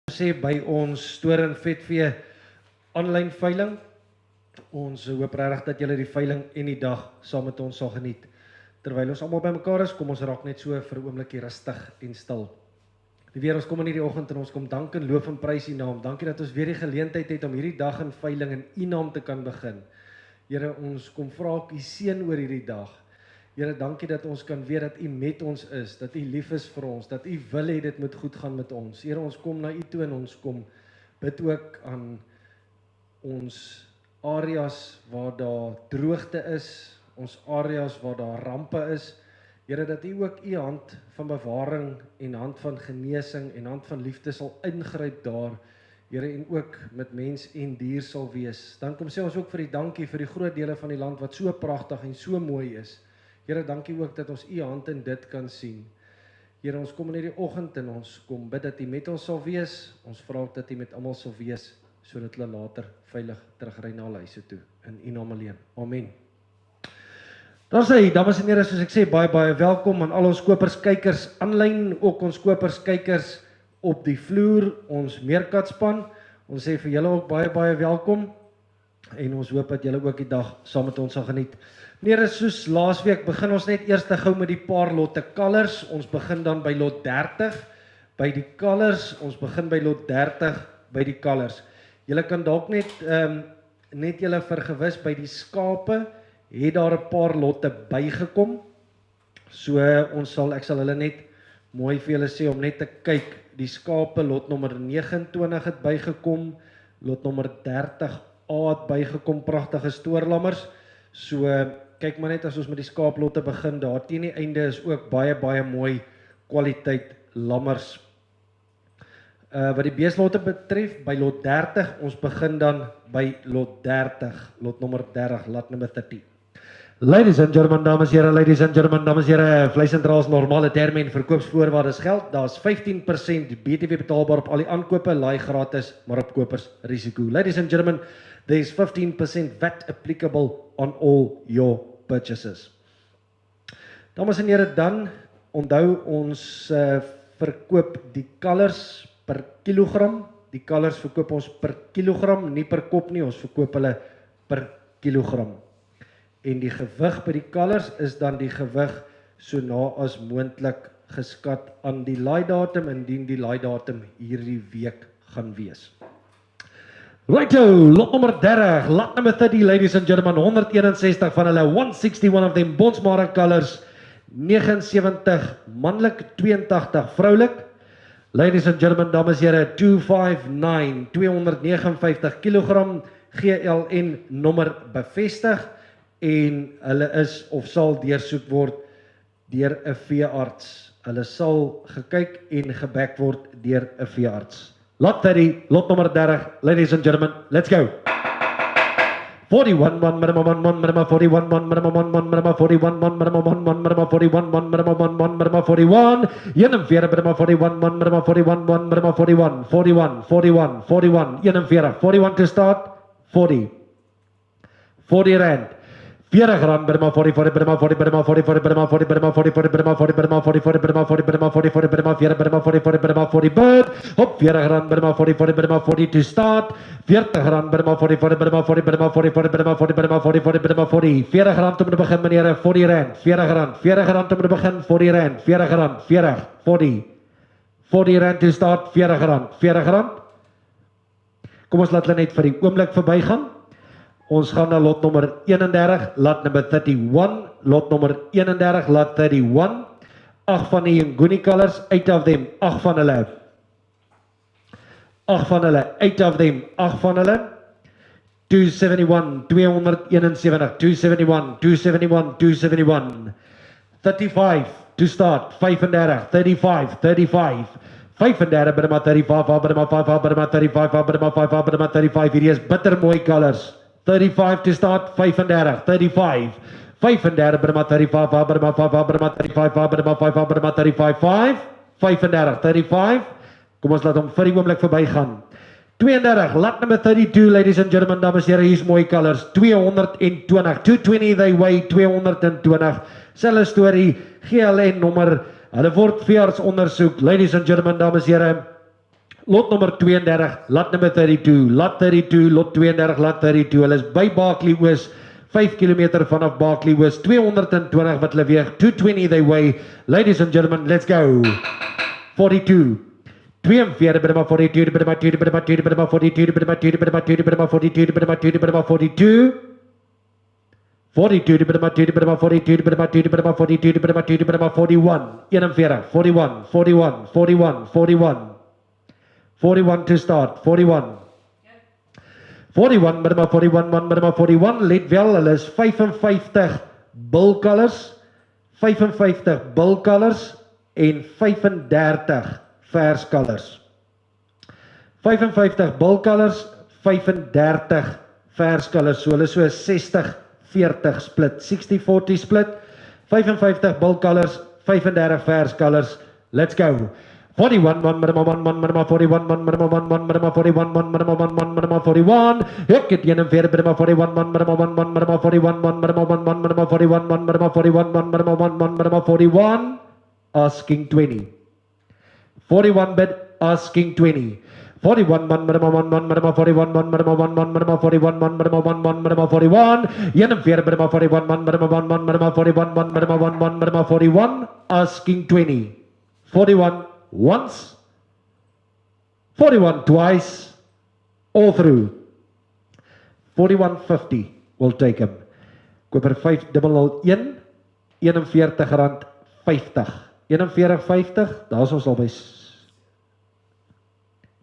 Sê by ons Stoor en Vetvee aanlyn veiling. Ons hoop regtig dat julle die veiling en die dag saam met ons sal geniet. Terwyl ons almal bymekaar is, kom ons raak net so vir 'n oombliekie rustig en stil. Weer ons kom in hierdie oggend en ons kom dank en loof en prys U naam. Dankie dat ons weer die geleentheid het om hierdie dag in veiling in U naam te kan begin. Here, ons kom vra ook U seën oor hierdie dag. Here, dankie dat ons kan weet dat U met ons is, dat U lief is vir ons, dat U wil hê dit moet goed gaan met ons. Here, ons kom na U toe en ons kom bid ook aan ons areas waar daar droogte is, ons areas waar daar rampe is. Here, dat U ook U hand van bewaring en hand van genesing en hand van liefde sal ingryp daar. Here, en ook met mens en dier sal wees. Dan kom sê ons ook vir U dankie vir die groot dele van die land wat so pragtig en so mooi is. Here, dankie ook dat ons U hand in dit kan sien. Here, ons kom in hierdie oggend en ons kom bid dat U met ons sal wees. Ons vra ook dat U met almal sal wees, sodat hulle later veilig terugry na hulle huise toe. In U naam alleen. Amen. Daar sê, dames en here, soos ek sê, baie welkom aan al ons kopers kykers aanlyn, ook ons kopers kykers op die vloer, ons meerkatspan. Ons sê vir julle ook baie welkom en ons hoop dat julle ook die dag saam met ons sal geniet. Meneer, soos laasweek begin ons net eers te gou met die paar lotte kalvers. Ons begin dan by lot 30 by die kalvers. Ons begin by lot 30 by die kalvers. Julle kan dalk net julle vergewis by die skape het daar 'n paar lotte bygekom. So ek sal hulle net mooi vir julle sê om net te kyk. Die skape lot nommer 29 het bygekom, lot nommer 30A het bygekom, pragtige stoorlammers. So kyk maar net as ons met die skaaplotte begin, daar teen die einde is ook baie mooi kwaliteit lammers. Wat die beeslotte betref, by lot 30, ons begin dan by lot 30, lot nommer 30, lot number 30. Ladies and gentlemen, dames en here, vleisentraals normale terme en verkoopsvoorwaardes geld. Daar's 15% BTW betaalbaar op al die aankope, laai gratis, maar op kopers risiko. Ladies and gentlemen, there's 15% VAT applicable on all your purchases. Dames en here, dan onthou ons verkoop die kalvers per kilogram. Die kalvers verkoop ons per kilogram, nie per kop nie, ons verkoop hulle per kilogram. En die gewig by die kalvers is dan die gewig so na as moontlik geskat aan die laaidatum, indien die laaidatum hierdie week gaan wees. Righto, lot nummer 30, lot number 30, ladies and gentlemen, 161 van hulle, 161 of them, Bonsmara kalvers, 79 manlik, 82 vroulik. Ladies and gentlemen, dames en here, 259, 259 kilogram, GLN nommer bevestig, en hulle is of sal deursoek word deur 'n veearts. Hulle sal gekyk en gebek word deur 'n veearts. Lot 30, lot nummer 30, ladies and gentlemen, let's go. 41 man minimum 41 man minimum 41 man minimum 41 man minimum 41 41 minimum 41 man minimum 41 man minimum 41 41 41 41 41 to start 40 rand. 40 rand berma 40 berma 40 berma 40 berma 40 berma 40 berma 40 berma 40 berma 40 berma 40 berma 40 berma 40 berma 40 bird hop 40 rand berma 40 berma 40 to start 40 rand berma 40 berma 40 berma 40 berma 40 berma 40 berma 40 40 rand om te begin meneer 40 rand 40 rand om te begin 40 rand 40 rand 40 rand to start 40 rand. Kom ons laat hulle net vir die oomblik verbygaan. Ons gaan na lot nommer 31, lot number 31, lot nommer 31, lot 31, 8 van die Nguni colors, 8 of them, 8 van hulle, 8 of them, 8 van hulle, 271, 271, 271, 271, 271, 35, to start, 35, 35, 35, 35, Burma 35, Burma 5, Burma 35, Burma 5, Burma 35, hierdie is bitter mooi colors. 35 to start, 35, 35, 35, Burma 35, Burma 5, Burma 35, Burma 5, Burma 35, 35, kom ons laat hom vir die oomblik verbygaan. 32, lot number 32, ladies and gentlemen, dames en here, hier's mooi colors, 220, 220 they weigh, 220, selfe storie, GLN nommer, hulle word veearts ondersoek, ladies and gentlemen, dames en here, Lot nummer 32, lot number 32, lot 32, lot 32, lot 32. Hulle is by Barkley Oos, 5 km vanaf Barkley Oos, 220 wat hulle weeg, 220 they weigh. Ladies and gentlemen, let's go. 42. 42, bit of 42, bit of 42, bit of 42, bit of 42, bit of 42, bit of 42, bit of 42, bit of 42, bit of 42. 42, bit of 42, bit of 42, bit of 42, bit of 42, bit of 42, bit of 41. 41, 41, 41, 41. 41 to start, 41. 41, bit of 41, 1, bit of 41. Let wel, hulle is 55 bull colors, 55 bull colors en 35 vers colors. 55 bull colors, 35 vers colors. So hulle is so 60-40 split, 60-40 split. 55 bull colors, 35 vers colors. Let's go. 41, 1, 41, 1, 41, 41, 1, 41. Ek het 41, 41, 1, 41, 41, 1, 41. Asking 20. 41 bid, asking 20. 41, 1, 41, 1, 41, 1, 41, 1, 41, 1, 41, 41, 41, asking 20. 41 once, 41 twice, all through. 41.50 will take him. Koper 5001, R41.50. 41.50, daar is ons al by.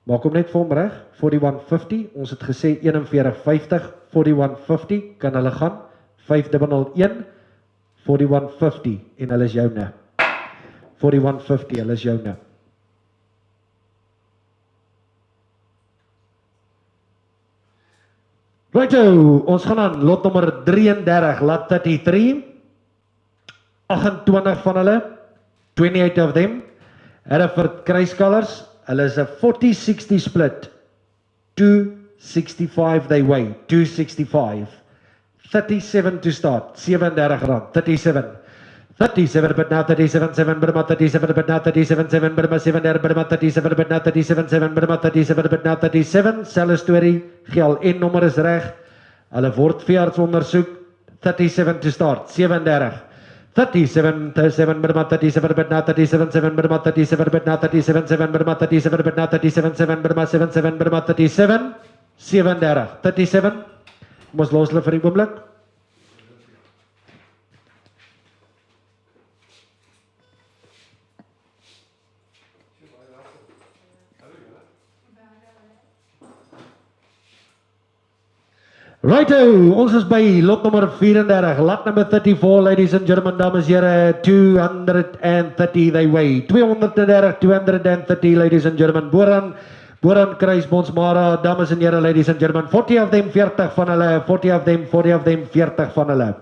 Maak hom net vir hom reg, 41.50, ons het gesê 41.50, 41.50, kan hulle gaan, 5001, 41.50, en hulle is joune. 41.50, hulle is joune. Righto, ons gaan aan lot nummer 33, lot 33, 28 van hulle, 28 of them, Hereford kruiskalers, hulle is a 40-60 split, 265 they weigh, 265, 37 to start, 37 rand, 37, 37 but now 37, 7 Burma, 37 but now 37, 7 Burma, 7 Burma, 37 but now 37, 7 Burma, 37 but now 37, selfe story, gel en nommer is reg, hulle word veearts ondersoek, 37 to start, 37, 37, 7 Burma, 37 but now 37, 7 Burma, 37 but now 37, 7 Burma, 37 but now 37, 7 Burma, 7, 7 Burma, 37, 37, 37, kom ons los hulle vir die oomblik. Righto, ons is by lot nummer 34, lot number 34, ladies and gentlemen, dames en here, 230 they weigh, 230, 230, ladies and gentlemen, Boran Kruis, Bonsmara, dames en here, ladies and gentlemen, 40 of them, 40 van hulle, 40 of them, 40 van hulle.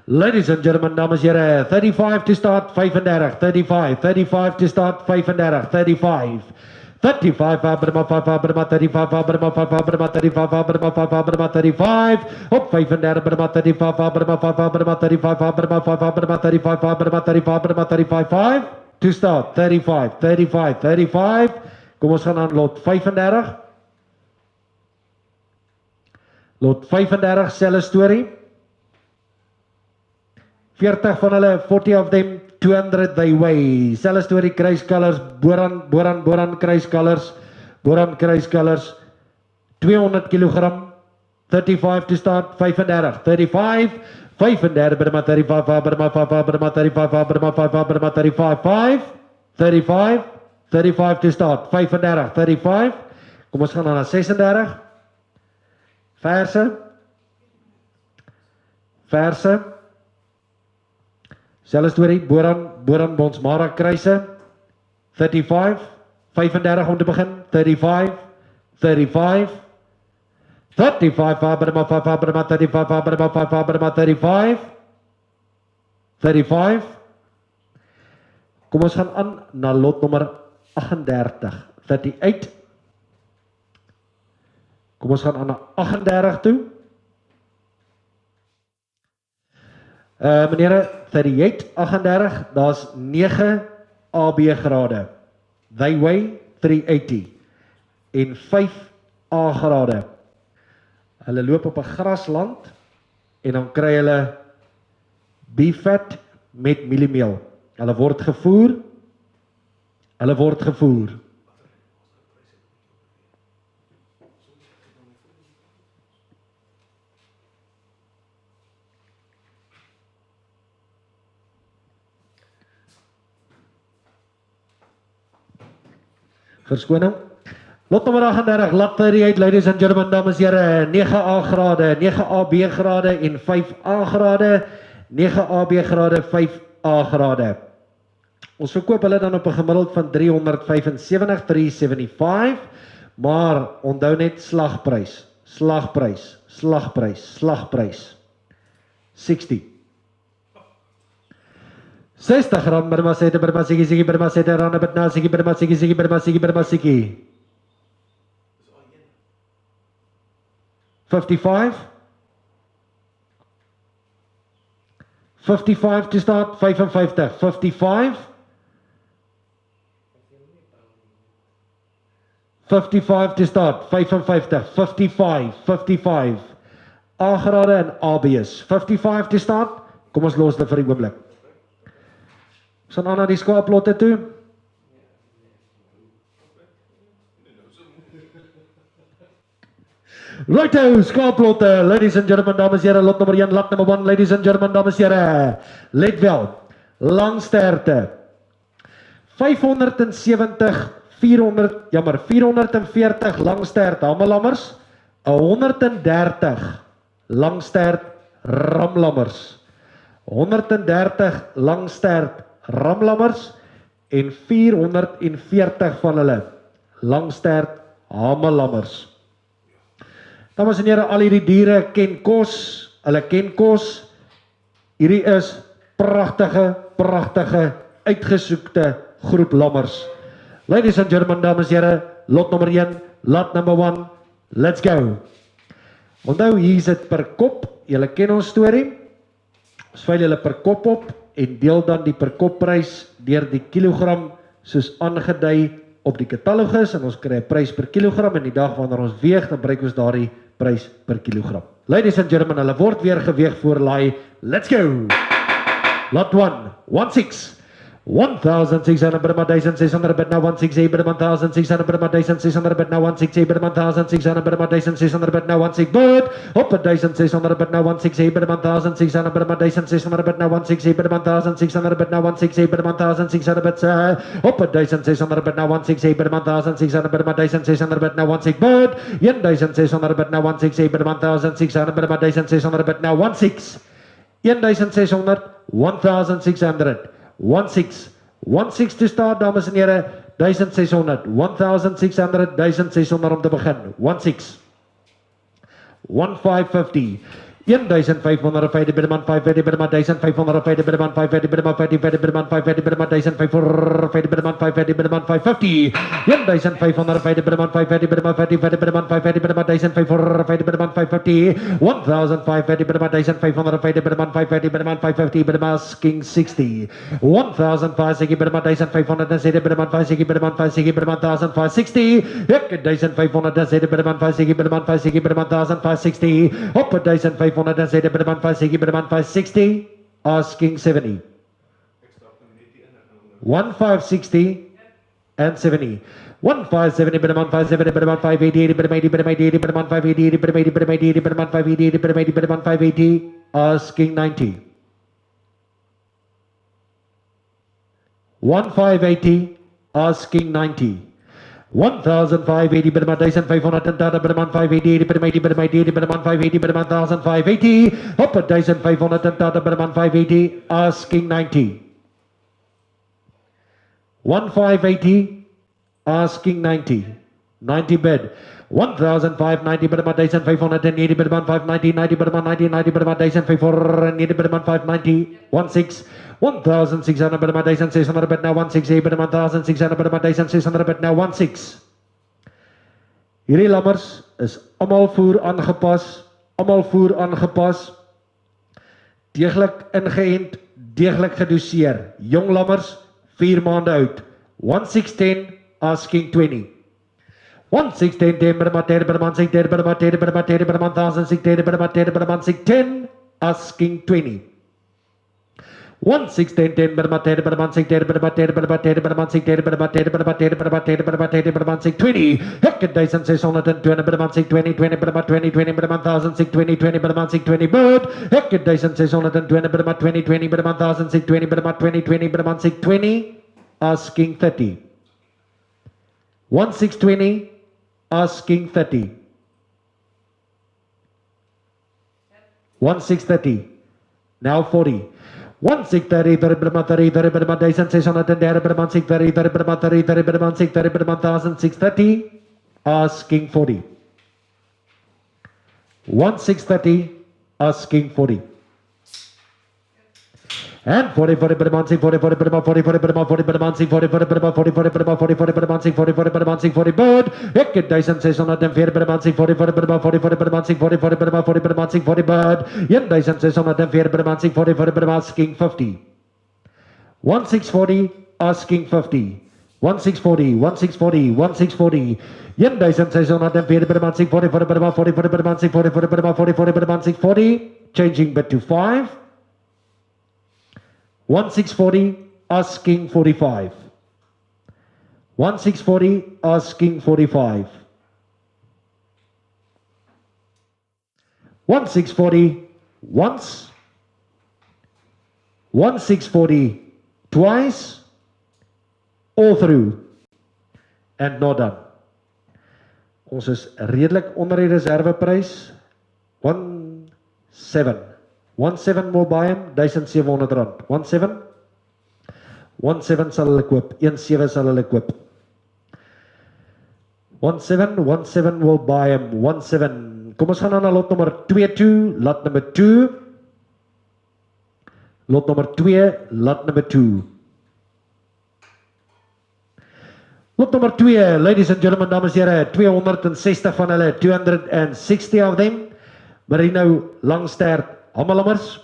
Ladies and gentlemen, dames en here, 35 to start, 35, 35 to start, 35, 35. 35, Burma, 35, Burma, 35, op 35, Burma, 35, Burma, 35, to start, 35, kom ons gaan aan lot 35, lot 35, selfe story, 40 van hulle, 40 of them, 200 they weigh, selfe story, kruiskalers, Boran kruiskalers, 200 kilogram, 35 to start, 35, 35, Burma, 35, 35 to start, 35, kom ons gaan na 36, verse, selfe story, Boran Bonsmara kruise, 35 om te begin, 35, 35, Burma, 35, kom ons gaan aan na lot nummer 38, 38, kom ons gaan aan na 38 toe, meneere, 38, 38, daar is 9 AB grade. They weigh 380 en 5 A-grade. Hulle loop op 'n grasland en dan kry hulle beef fat met mieliemeel. Hulle word gevoer. Verskoning. Lot nommer 38, Lot 38, ladies and gentlemen, dames en here, 9A grade, 9A B grade en 5A grade, 9A B grade, 5A grade. Ons verkoop hulle dan op 'n gemiddeld van 375, 375, maar onthou net slagprys, 60. 60 rand Burma sete Burma sete rand betna siki Burma siki 55 to start 55 55 to start 55 A-grade en AB's 55 to start. Kom ons los dit vir die oomblik. Ons gaan aan na die skaaplotte toe. Righto, skaaplotte, ladies and gentlemen, dames en here, lot nummer 1, lot number 1, ladies and gentlemen, dames en here. Let wel, langsterte. 570, 440 langstert hamelammers, 130 langstert ramlammers. 130 langstert ramlammers en 440 van hulle langstert hamelammers. Dames en here, al hierdie diere ken kos, hulle ken kos. Hierdie is pragtige, uitgesoekte groep lammers. Ladies and gentlemen, dames en here, lot nommer 1, lot number 1, let's go. Onthou, hier is dit per kop, julle ken ons storie. Ons veil julle per kop op en deel dan die per kopprys deur die kilogram soos aangedui op die katalogus en ons kry 'n prys per kilogram en die dag wanneer ons weeg, dan bereik ons daardie prys per kilogram. Ladies and gentlemen, hulle word weer geweeg voor laai. Let's go! Lot 1, 16. 1,600 Burma 1,600 bid now 168 Burma 1,600 Burma 1,600 bid now 168 Burma 1,600 Burma 1,600 bid now 16 bid op 1,600 bid now 168 Burma 1,600 Burma 1,600 bid now 168 Burma 1,600 bid now 168 Burma 1,600 bid op 1,600 bid now 168 Burma 1,600 Burma 1,600 bid now 16 bid 1,600 bid now 168 Burma 1,600 Burma 1,600 bid now 16 1,600 1,600 16 to start, dames en here, 1,600, 1,600, 1,600 om te begin, 16, 1,550, 1,500 5 Birman 5 Birman 1,500 5 Birman 5 Birman 5 Birman 5 Birman 1,500 5 Birman 5 Birman 550, 1,500 5 Birman 5 Birman 5 Birman 5 Birman 1,500 5 Birman 550, 1,500 Birman 1,500 5 Birman 5 Birman 550 Birman King 60, 1,500 Birman 1,500 7 Birman 5 Birman 5 Birman 1,560, 1,500 7 Birman 5 Birman 5 Birman 1,560, op 1,500 1,7 Birman 5 Birman 560, asking 70. 1,560 and 70. 1,570 Birman 570 Birman 580 Birman 80 Birman 80 Birman 580 Birman 80 Birman 80 Birman 580 Birman 80 Birman 580, asking 90. 1,580, asking 90. 1,580 Birman 1,500 Birman 580 Birman 80 Birman 80 Birman 580 Birman 1,580 up 1,500 Birman 580, asking 90. 1,580, asking 90. 90 bid. 1,590 Birman 1,580 Birman 590 90 Birman 90 90 Birman 1,590 Birman 590 16. 1,600 Birman 1,600 bid now 168 Birman 1,600 Birman 1,600 bid now 16. Hierdie lammers is almal voer aangepas, deeglik ingeënt, deeglik gedoseer. Jong lammers 4 maande oud. 1610, asking 20. 16, 10, 10, asking 20. 16, 10, 20. 16, 20, 20, 20, bird. 1620, 20, 20, asking 30. 1620, asking 30. 1630. Now 40. 1630, 30, 630, asking 40. 1630, asking 40. And 40, 40, 40, 40, 40, 40, 40, 40, 40, 40, 40, 40, 40, 40, 40, 40, 40, bird. 1604, 40, 40, 40, 40, 40, 40, 40, bird. 1604, 40, 40, asking 50. 1640, asking 50. 1640, 1640, 1640. 1604, 40, 40, 40, changing bit to 5. 1640, asking 45. 1640, asking 45. 1640, once. 1640, twice. All through. And not done. Ons is redelik onder die reserveprys. 17. 17 wil buy hom, R1700. 17 sal hulle koop, 17 sal hulle koop. 17 will buy him, 17. Kom ons gaan nou na lot nummer 2 toe, lot nummer 2. Lot nummer 2, lot nummer 2. Lot nummer 2, ladies and gentlemen, dames en here, 260 van hulle, 260 of them. Merino Langstert Hamelammers.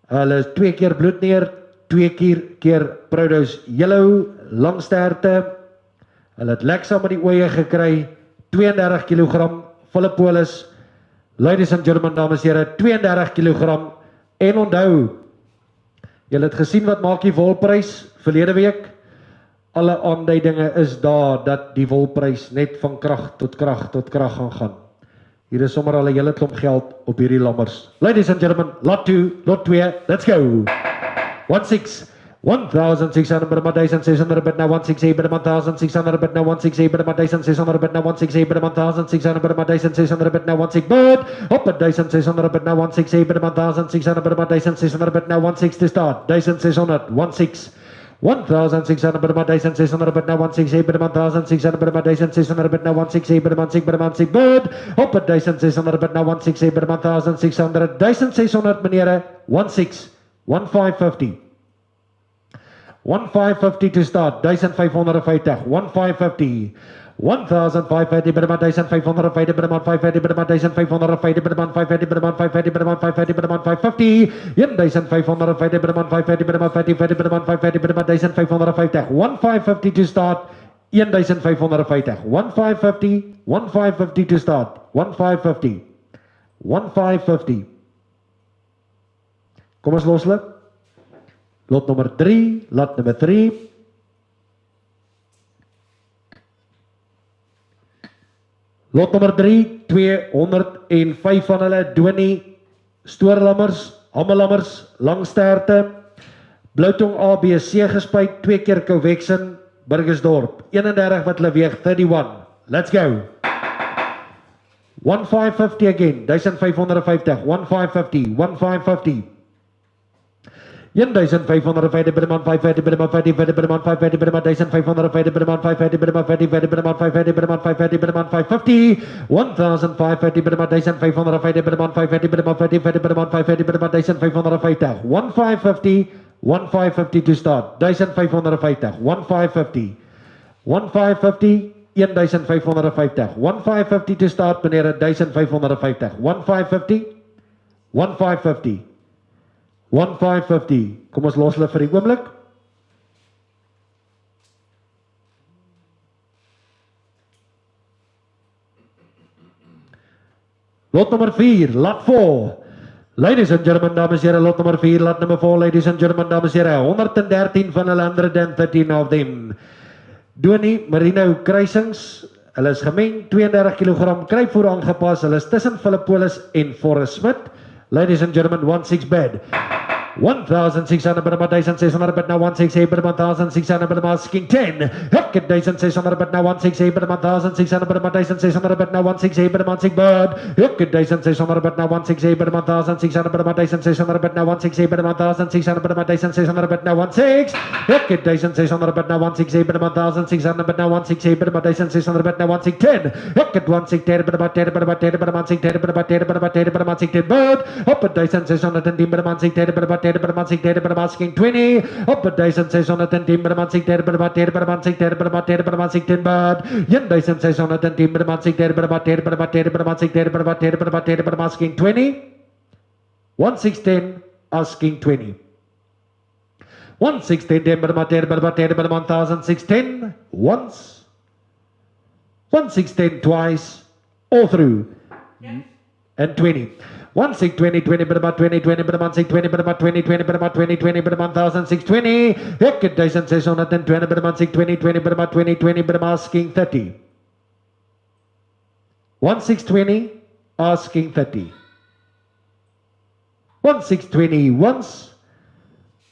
Hulle is 2 keer bloedneer, 2 keer Proudhouse Yellow, Langsterte. Hulle het lek saam met die oeye gekry, 32 kg, volle polis. Ladies and gentlemen, dames en here, 32 kg. En onthou, julle het gesien wat maak die wolprys verlede week. Alle aanduidinge is daar dat die wolprys net van krag tot krag gaan gaan. Hier is sommer al 'n hele klomp geld op hierdie lammers. Ladies and gentlemen, lot 2, let's go. 16, 1600, 1600, but now 16, but 1600, but now 16, but 1600, but now 16, but 1600, but 1600, but now 16, but up at 1600, but now 16, but 1600, but 1600, but now 16 to start. 1600, 16. 1600, but 1600, but now 16, but 1600, but 1600, but now 16, but 16, but up at 1600, but now 16, but 1600, 1600, menere, 16, 1550. 1550 to start, 1550, 1550. 1550, but 1550, but 550, but 1550, but 550, but 550, but 550, but 550. 1550, but 550, but 550, but 550, but 1550. 1550 to start, 1550. 1550, 1550 to start, 1550. 1550. Kom ons los hulle. Lot nummer 3, lot nummer 3. Lot nummer 3, 205 van hulle, Donie, Stoorlammers, Hamelammers, Langsterte, Bloutong ABC gespuit, 2 keer Covexen, Burgersdorp, 31 wat hulle weeg, 31, let's go. 1550 again, 1550, 1550, 1550. 1550, but 550, but 550, but 550, but 1550, but 550, but 550, but 550, but 550, but 550, 1550, but 1550, but 550, but 550, but 550, but 1550, 1550, 1550 to start, 1550, 1550, 1550, 1550, 1550 to start, meneer, 1550, 1550, 1550. 1550. Kom ons los hulle vir die oomblik. Lot nummer 4, lot 4. Ladies and gentlemen, dames en heren, lot nummer 4, lot number 4, ladies and gentlemen, dames en heren, 113 van hulle, 113 of them. Doni Merino kruisings, hulle is gemeng, 32 kg kruipvoer aangepas, hulle is tussen Philippolis en Forrest Smith. Ladies and gentlemen, 16 bed. 1,600 but 1,600 but now 168 but 1,600 but asking 10. Heck, 1,600 but now 168 but 1,600 but 1,600 but now 168 but 1,600 but heck, 1,600 but now 168 but 1,600 but 1,600 but now 168 but 1,600 but 1,600 but now 16. Heck, 1,600 but now 168 but 1,600 but now 168 but 1,600 but now 110. Heck, 160 but about 10 but about 10 but 160 but about 10 but about 10 but 160 but up 1,610 but 160 but about 10 but 160 but asking 20 up 1,610 but 160 but about 10 but 160 but about 10 but 160 but 1,610 but 160 but about 10 but about 10 but 160 but about 10 but about 10 but asking 20 1,610 asking 20 1,610 but about 10 but about 10 but 1,610 once 1,610 twice all through and 20 1,620 20 but about 20 20 but about 620 but about 20 20 but about 20 20 but about 1,620 heck 1,620 but about 620 20 but about 20 20 but I'm asking 30 1,620 asking 30 1,620 once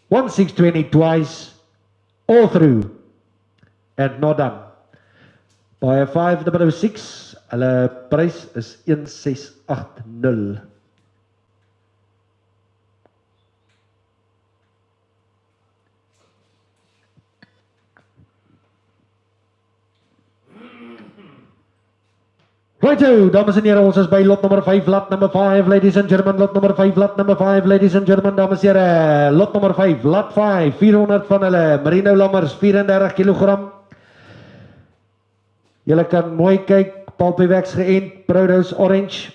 1,620 twice all through and not done by a 506 hulle prys is 1,680. Righto, dames en heren, ons is by lot nummer 5, lot number 5, ladies and gentlemen, lot nummer 5, lot number 5, ladies and gentlemen, dames en heren, lot nummer 5, lot 5, 400 van hulle, Merino Lammers, 34 kg. Julle kan mooi kyk, Palpiewex geënt, Proudhouse Orange.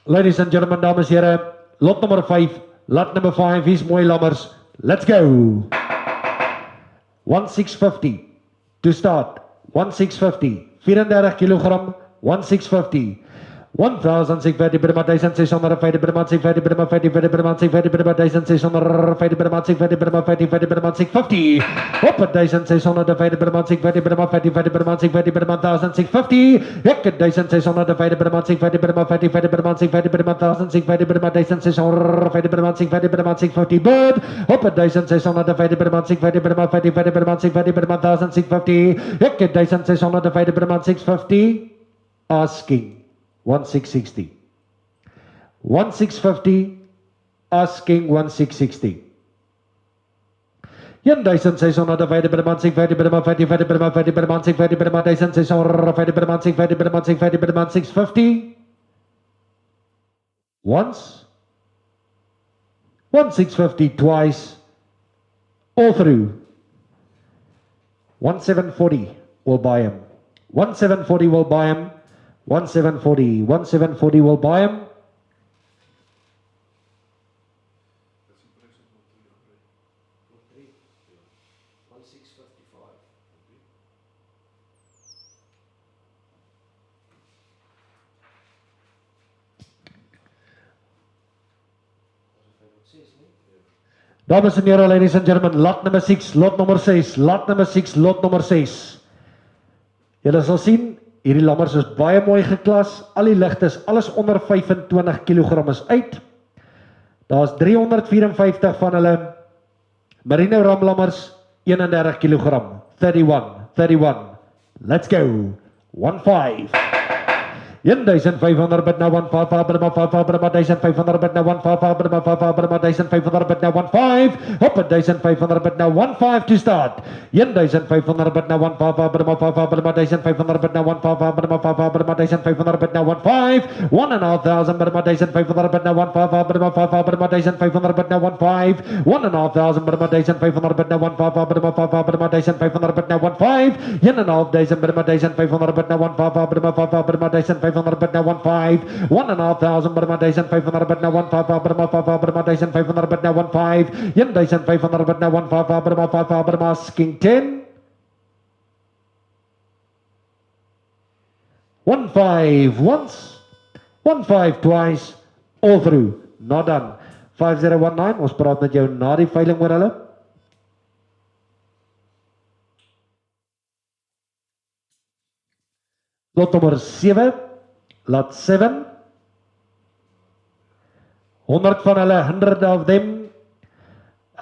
Ladies and gentlemen, dames en heren, lot nummer 5, lot number 5, hier's mooi Lammers, let's go! 1,650 to start, 1,650, 34 kg, 1,650, 1,650 per 1,650 per 1,650 per 1,650 per 1,650 per 1,650 per 1,650 per 1,650 per 1,650 op 1,650 per 1,650 per 1,650 per 1,650 per 1,650 ek 1,650 per 1,650 per 1,650 per 1,650 per 1,650 per 1,650 per 1,650 per 1,650 bird op 1,650 per 1,650 per 1,650 per 1,650 per 1,650 ek 1,650 per 1,650 asking 1,660. 1,650 asking 1,660. 1,650 per 1,650 per 1,650 per 1,650 per 1,650 per 1,650 per 1,650 per 1,650 per 1,650 once 1,650 twice all through 1,740 will buy him. 1,740 will buy him. 1,740, 1,740 will buy him. Dames en heren, ladies and gentlemen, lot number 6, lot number 6, lot number 6, lot number 6. Julle sal sien, hierdie lammers is baie mooi geklas, al die ligtes, alles onder 25 kg is uit. Daar is 354 van hulle, Merino ramlammers, 31 kg, 31, let's go, 1,5. 1,500 but now 1,500 but now 1,500 but 1,500 but now 1,500 but now 1,500 but 1,500 but now 1,500 up 1,500 but now 1,500 to start 1,500 but now 1,500 but now 1,500 but 1,500 but now 1,500 but now 1,500 but 1,500 but now 1,500 1,500 but 1,500 but now 1,500 but now 1,500 but 1,500 but now 1,500 1,500 but 1,500 but now 1,500 but now 1,500 but 1,500 but now 1,500 1,500 but 1,500 but now 1,500 but now 1,500 but 1,500 but now 1,500 1,500 but 1,500 but now 1,500 but now 1,500 but now 1,500 1,500 but now 1,500 but now 1,500 but now asking 10 1,500 once 1-5 twice, all through, not done. 5019, ons praat met jou na die veiling oor hulle. Lot nummer 7, lot 7. 100 van hulle, 100 of them.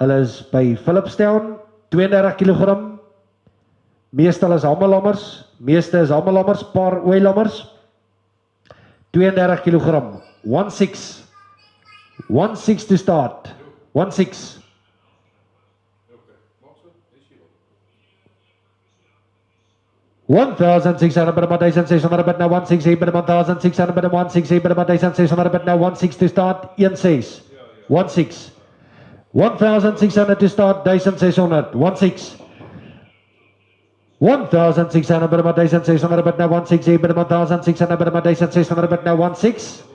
Hulle is by Philipstown, 32 kg. Meeste is hamelammers, paar ooilammers. 32 kg. 1-6. 1-6 to start. 1-6. 1,600 bid 1,600 bid now 1,600 bid 1,600 bid 1,600 bid 1,600 bid now 1,600 to start 1,600 1,600 1,600 to start 1,600 1,600 1,600 bid 1,600 bid now 1,600 bid 1,600 bid 1,600 bid now 1,600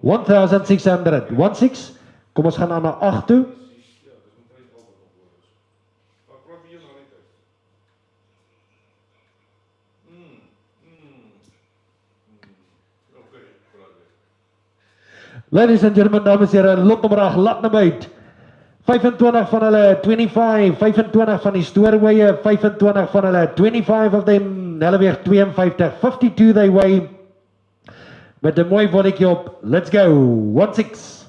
1,600 1,600 kom ons gaan aan na 8 toe. Ladies and gentlemen, dames en heren, lot nummer 8, laat hem uit. 25 van hulle, 25, 25 van die stoorweie, 25 van hulle, 25 of them, hulle weeg 52, 52 they weigh, met een mooi volleykie op, let's go, 1,600,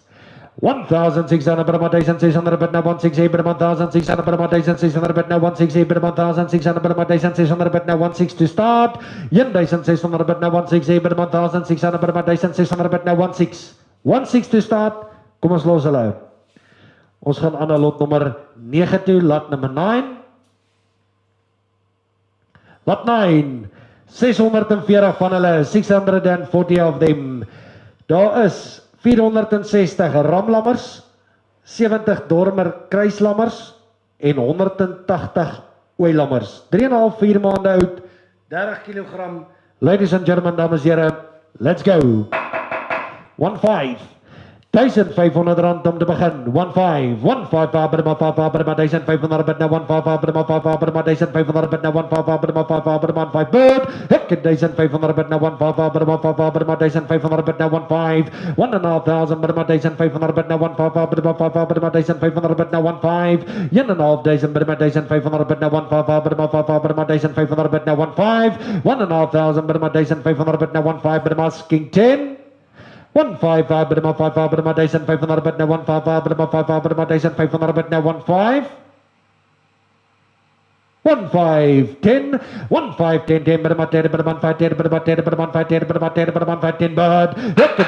1,600 bid 1,600 bid now 1,600 bid 1,600 bid 1,600 bid now 1,600 bid 1,600 bid 1,600 bid now 1,600 to start, 1,600 bid now 1,600 bid 1,600 bid 1,600 bid now 1,600 1,600 to start, kom ons los hulle. Ons gaan aan na lot nummer 9 toe, lot nummer 9. Lot 9, 640 van hulle, 640 of them. Daar is 460 ramlammers, 70 dormer kruislammers en 180 ooilammers. 3,5-4 maande oud, 30 kg. Ladies and gentlemen, dames en heren, let's go. 1,500, 1,500 rand om te begin. 1,500, 1,500 bid 1,500 bid now 1,500 bid 1,500 bid now 1,500 bid. Hek 1,500 bid now 1,500 bid 1,500 bid now 1,500 1,500 bid 1,500 bid now 1,500 bid 1,500 bid now 1,500 1,500 bid 1,500 bid now 1,500 bid 1,500 bid now 1,500 1,500 bid 1,500 bid now 1,500 bid asking 10. 1,500 bid 1,500 bid 1,500 bid now 1,500 bid 1,500 bid 1,500 bid now 1,500 1,510 1,510 10 bid 1,510 bid 1,510 bid 1,510 bid 1,510 bid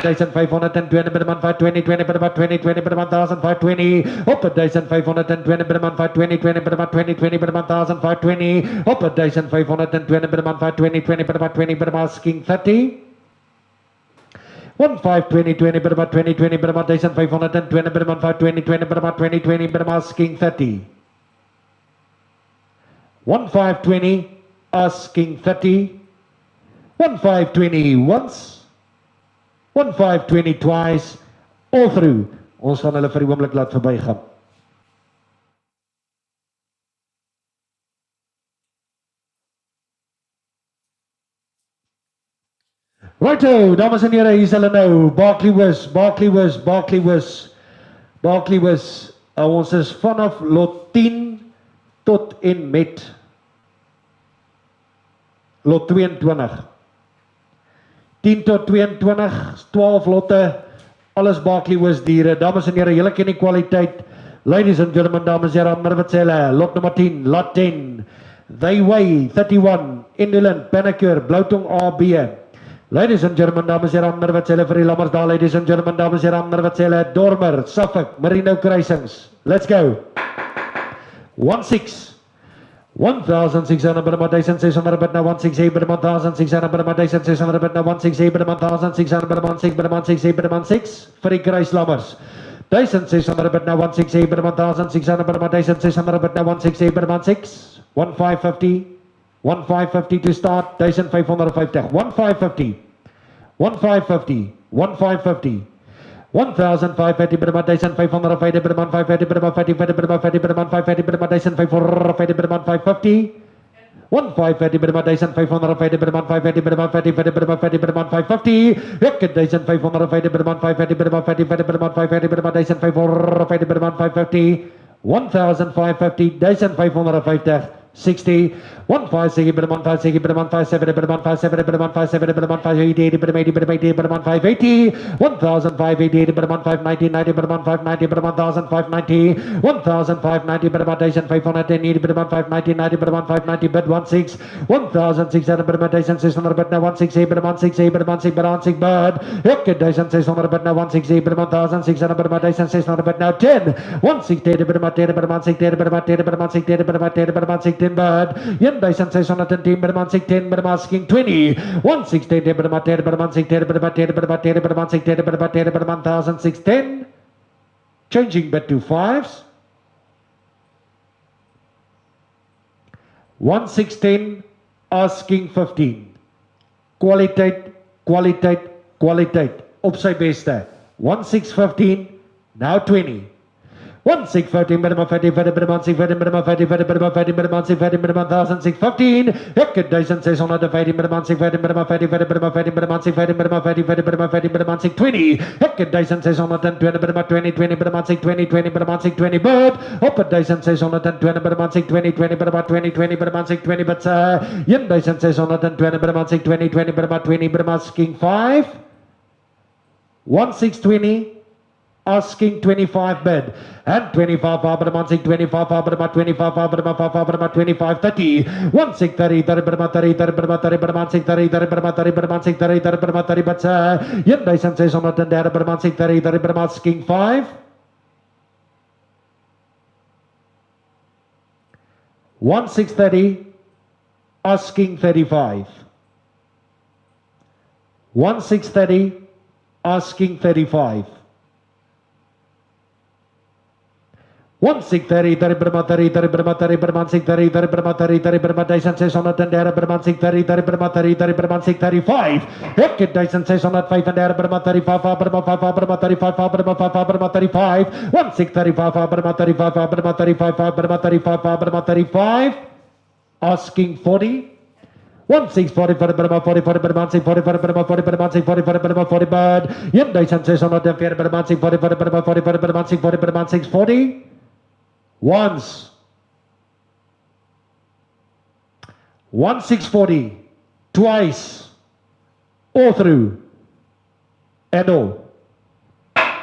1,510 bid 1,520 bid 1,520 20 bid 1,2020 bid 1,520 up 1,520 bid 1,520 20 bid 1,2020 bid 1,520 up 1,520 bid 1,520 20 bid 1,20 bid asking 30 1,520 20 bid about 2020 bid about 1,520 bid about 520 bid about 2020 bid asking 30 1,520 asking 30 1,520 once 1,520 twice all through. Ons gaan hulle vir die oomblik laat verbygaan. Righto, dames en heren, hier is hulle nou, Barkley Wis, ons is vanaf lot 10 tot en met lot 22. 10 tot 22, 12 lotte, alles Barkley Wis diere, dames en heren, julle ken die kwaliteit, ladies and gentlemen, dames en heren, Mirwitselle, lot nummer 10, lot 10, they weigh 31, Indolent, Penneker, Bloutong AB, ladies and gentlemen, dames en heren, Mirwitselle vir die lammers daar, ladies and gentlemen, dames en heren, Mirwitselle, Dormer, Suffolk, Merino Kruisings. Let's go. 1,600, 1,600 bid 1,600 bid now 1,600 bid 1,600 bid 1,600 bid now 1,600 bid 1,600 bid 1,600 bid 1,600 bid 1,600 vir die kruislammers. 1,600 bid now 1,600 bid 1,600 bid 1,600 bid now 1,600 bid 1,600 1,550 1,550 to start, 1,550, 1,550, 1,550, 1,550, 1,550, bid 1,550, bid 1,550, bid 1,550, bid 1,550, bid 1,550, bid 1,550, bid 1,550, 1530 Birma 1550 Birma 550 Birma 50 Birma 50 Birma 550 1550 Birma 550 Birma 50 Birma 550 Birma 1550 Birma 550 1550 1550 60 156 Birman 56 Birman 57 Birman 57 Birman 57 Birman 580 Birman 80 Birman 80 Birman 580 1580 Birman 590 90 Birman 590 Birman 1590 1590 Birman 1510 Birman 590 90 Birman 590 bid 16 1600 Birman 1600 bid now 168 Birman 68 Birman 6 Birman 6 bid 1600 bid now 168 Birman 1600 Birman 1600 bid now 10 160 Birman 10 Birman 60 Birman 10 Birman 60 Birman 10 Birman 60 bad 1610 Birman 16 Birman asking 20 160 Birman 10 Birman 60 Birman 10 Birman 10 Birman 60 Birman 10 Birman 1610 changing bet to fives 1610 asking 15 kwaliteit op sy beste 1615 now 20 1615 Birman 50 Birman 650 Birman 50 Birman 50 Birman 650 Birman 1615 1650 Birman 650 Birman 50 Birman 50 Birman 650 Birman 50 Birman 50 Birman 620 1620 Birman 20 20 Birman 620 20 Birman 620 bird op 1620 Birman 620 20 Birman 20 20 Birman 620 but 1620 Birman 620 20 Birman 20 Birman king 5 1620 asking 25 bid and 25 Birman 25 Birman 25 Birman 5 Birman 25 30 1630 30 Birman 30 30 Birman 30 Birman 630 30 Birman 30 Birman 630 30 Birman 30 but 1630 Birman 630 30 Birman king 5 1630 asking 35 1630 asking 35 1630 30 Birman 30 30 Birman 30 Birman 630 30 Birman 30 30 Birman 1630 Birman 630 30 Birman 30 30 Birman 635 1635 Birman 35 Birman 5 Birman 35 Birman 5 Birman 35 1635 Birman 35 Birman 35 Birman 35 Birman 35 asking 40 1640 for Birman 40 for Birman 640 for Birman 40 Birman 640 for Birman 40 bird 1604 Birman 640 for Birman 40 for Birman 640 Birman 640 once 1640 twice all through and all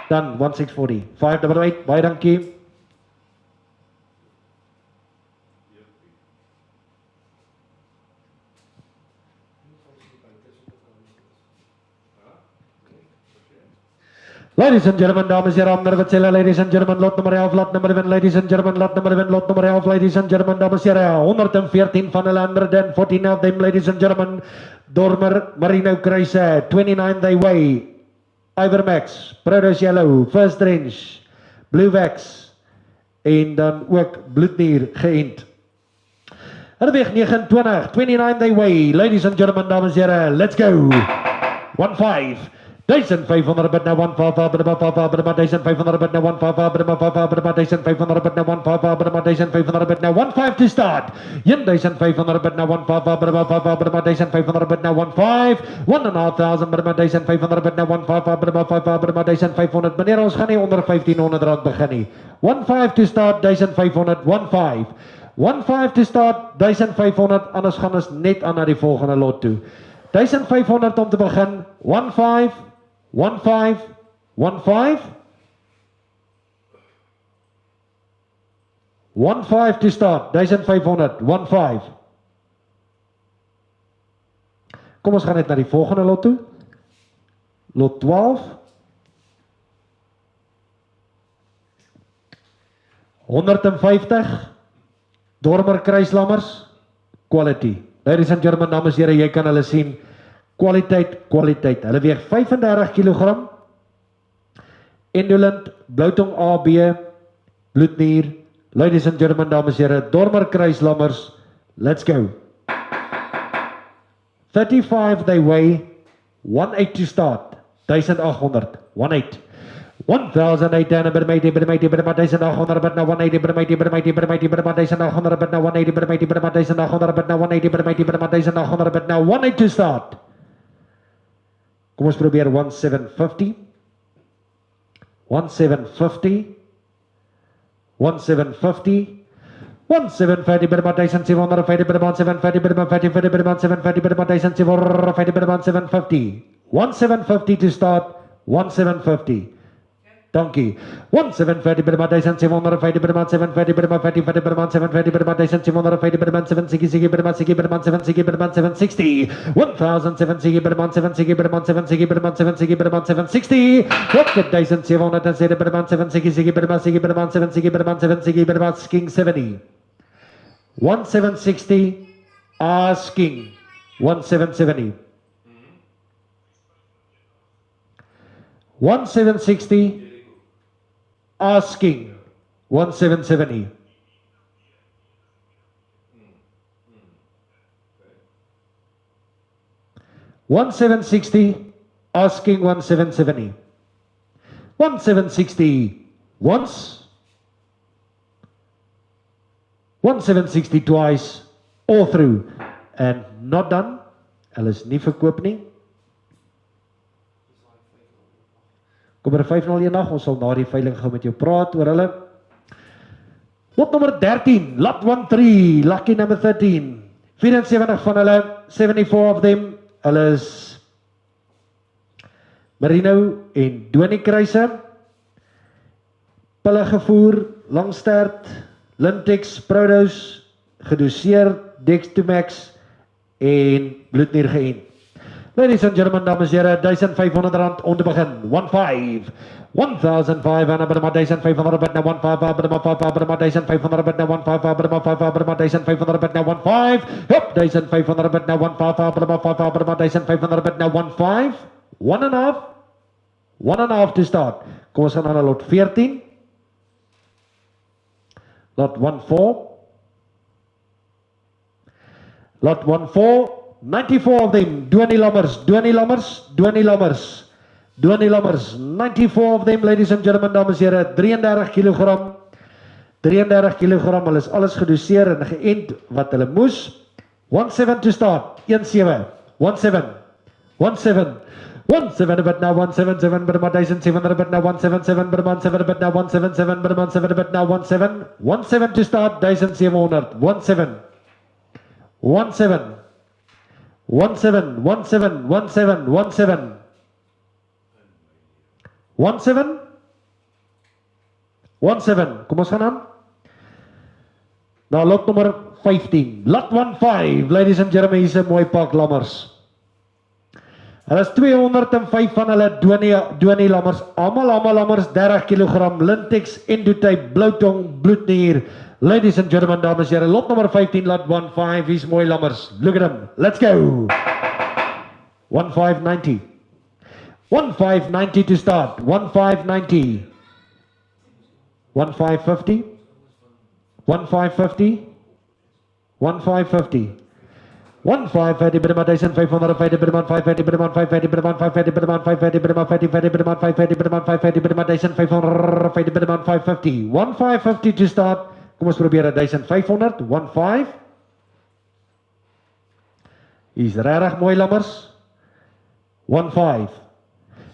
done 1640 588 baie dankie Ladies and gentlemen, dames en heren, Merwetsela, ladies and gentlemen, lot nummer 11, lot nummer 11, ladies and gentlemen, lot nummer 11, lot nummer 11, ladies and gentlemen, dames en heren, 114 van hulle, 114 of them, ladies and gentlemen, Dormer, Marino Kruise, 29 they weigh, Ivermax, Prodos Yellow, First Range, Blue Wax, en dan ook Bloednier geënt. Hulle weeg 29, 29 they weigh, ladies and gentlemen, dames en heren, let's go, 1-5, 1500 bid now 155 Birma 55 Birma 1500 bid now 155 Birma 55 Birma 1500 bid now 155 Birma 1500 bid now 15 to start 1500 bid now 155 Birma 55 Birma 1500 bid now 15 1500 Birma 1500 bid now 155 Birma 55 Birma 1500 meneer ons gaan nie onder 1500 rand begin nie 15 to start 1500 15 15 to start 1500 anders gaan ons net aan na die volgende lot toe 1500 om te begin 15 15 15 15 to start 1500 15 kom ons gaan net na die volgende lot toe lot 12 150 Dormer kruislammers quality ladies and gentlemen dames en here jy kan hulle sien kwaliteit, hulle weeg 35 kg, indolent, bloutong AB, bloednier, ladies and gentlemen, dames en here, Dormer kruislammers, let's go. 35 they weigh, 18 to start, 1800, 18. 1,800 bermaiti 1,800 bid now 180 bermaiti 1,800 bid now 180 bermaiti 1,800 bid now 180 to start. Kom ons probeer 1750. 1750. 1750. 1750 per 1,750 per 1,750 per 1,750 per 1,750 per 1,750 per 1,750. 1,750 to start. 1,750. Dankie. 1,750 per 1,750 per 1,750 per 1,750 per 1,750 per 1,750 per 1,760 per 1,760 per 1,760 per 1,760. 1,760 per 1,760 per 1,760 per 1,760 per 1,760. 1,760 per 1,760 per 1,760 per 1,760 per 1,760 per 1,70. 1,760 asking 1,770. 1,760 asking 1,770. $1,760 asking 1,770. 1,760 once. 1,760 twice. All through. And not done. Hulle is nie verkoop nie. Kom er 501 nag, ons sal na die veiling gou met jou praat oor hulle. Lot nummer 13, lot 13, lucky number 13. 74 van hulle, 74 of them, hulle is Merino en Donnie Kruiser. Pille gevoer, langstert, Lintex, Prodos, gedoseer, Dextomax en bloednier geënt. Ladies and gentlemen, dames en heren, R1,500 om te begin. 1,500. 1,500 bid maar 1,500 bid nou 1,500 bid maar 500 bid maar 1,500 bid nou 1,500 bid maar 500 bid maar 1,500 bid nou 1,500. Hup, 1,500 bid nou 1,500 bid maar 500 bid maar 1,500 bid nou 1,500. 1,5. 1,5 to start. Kom ons gaan naar lot 14. Lot 1,4. Lot 1,4. 94 of them, Donnie Lammers, 94 of them, ladies and gentlemen, dames en heren, 33 kilogram, hulle is alles gedoseer en geënt wat hulle moes. 1,7 to start, 1,7, 1,7, 1,7, 1,7 bid now, 1,77 bid maar 1,700 bid now, 1,77 bid maar 1,7 bid now, 1,77 bid maar 1,7 bid now, 1,7, 1,7 to start, 1,700, 1,7, 1,7, 1,7, 1,7, 1,7, 1,7, 1,7, 1,7, kom ons gaan aan. Nou lot nummer 15, lot 1,5, ladies and gentlemen, hier is 'n mooi pak lammers. Hulle is 205 van hulle Donnie lammers, allemaal lammers, 30 kilogram, Lintex, Endotype, Bloutong, bloednier. Ladies and gentlemen, dames en heren, lot nummer 15, lot 1,5, hier is mooi lammers. Look at him, let's go. 1,590. 1,590 to start, 1,590. 1,550. 1,550. 1,550. 1,550 bid maar 1,550 bid maar 550 bid maar 550 bid maar 550 bid maar 550 bid maar 550 bid maar 550 bid maar 550 bid maar 1,550 bid maar 550. 1,550 to start. Kom ons probeer 1,500. 1,5. Is regtig mooi lammers. 1,5.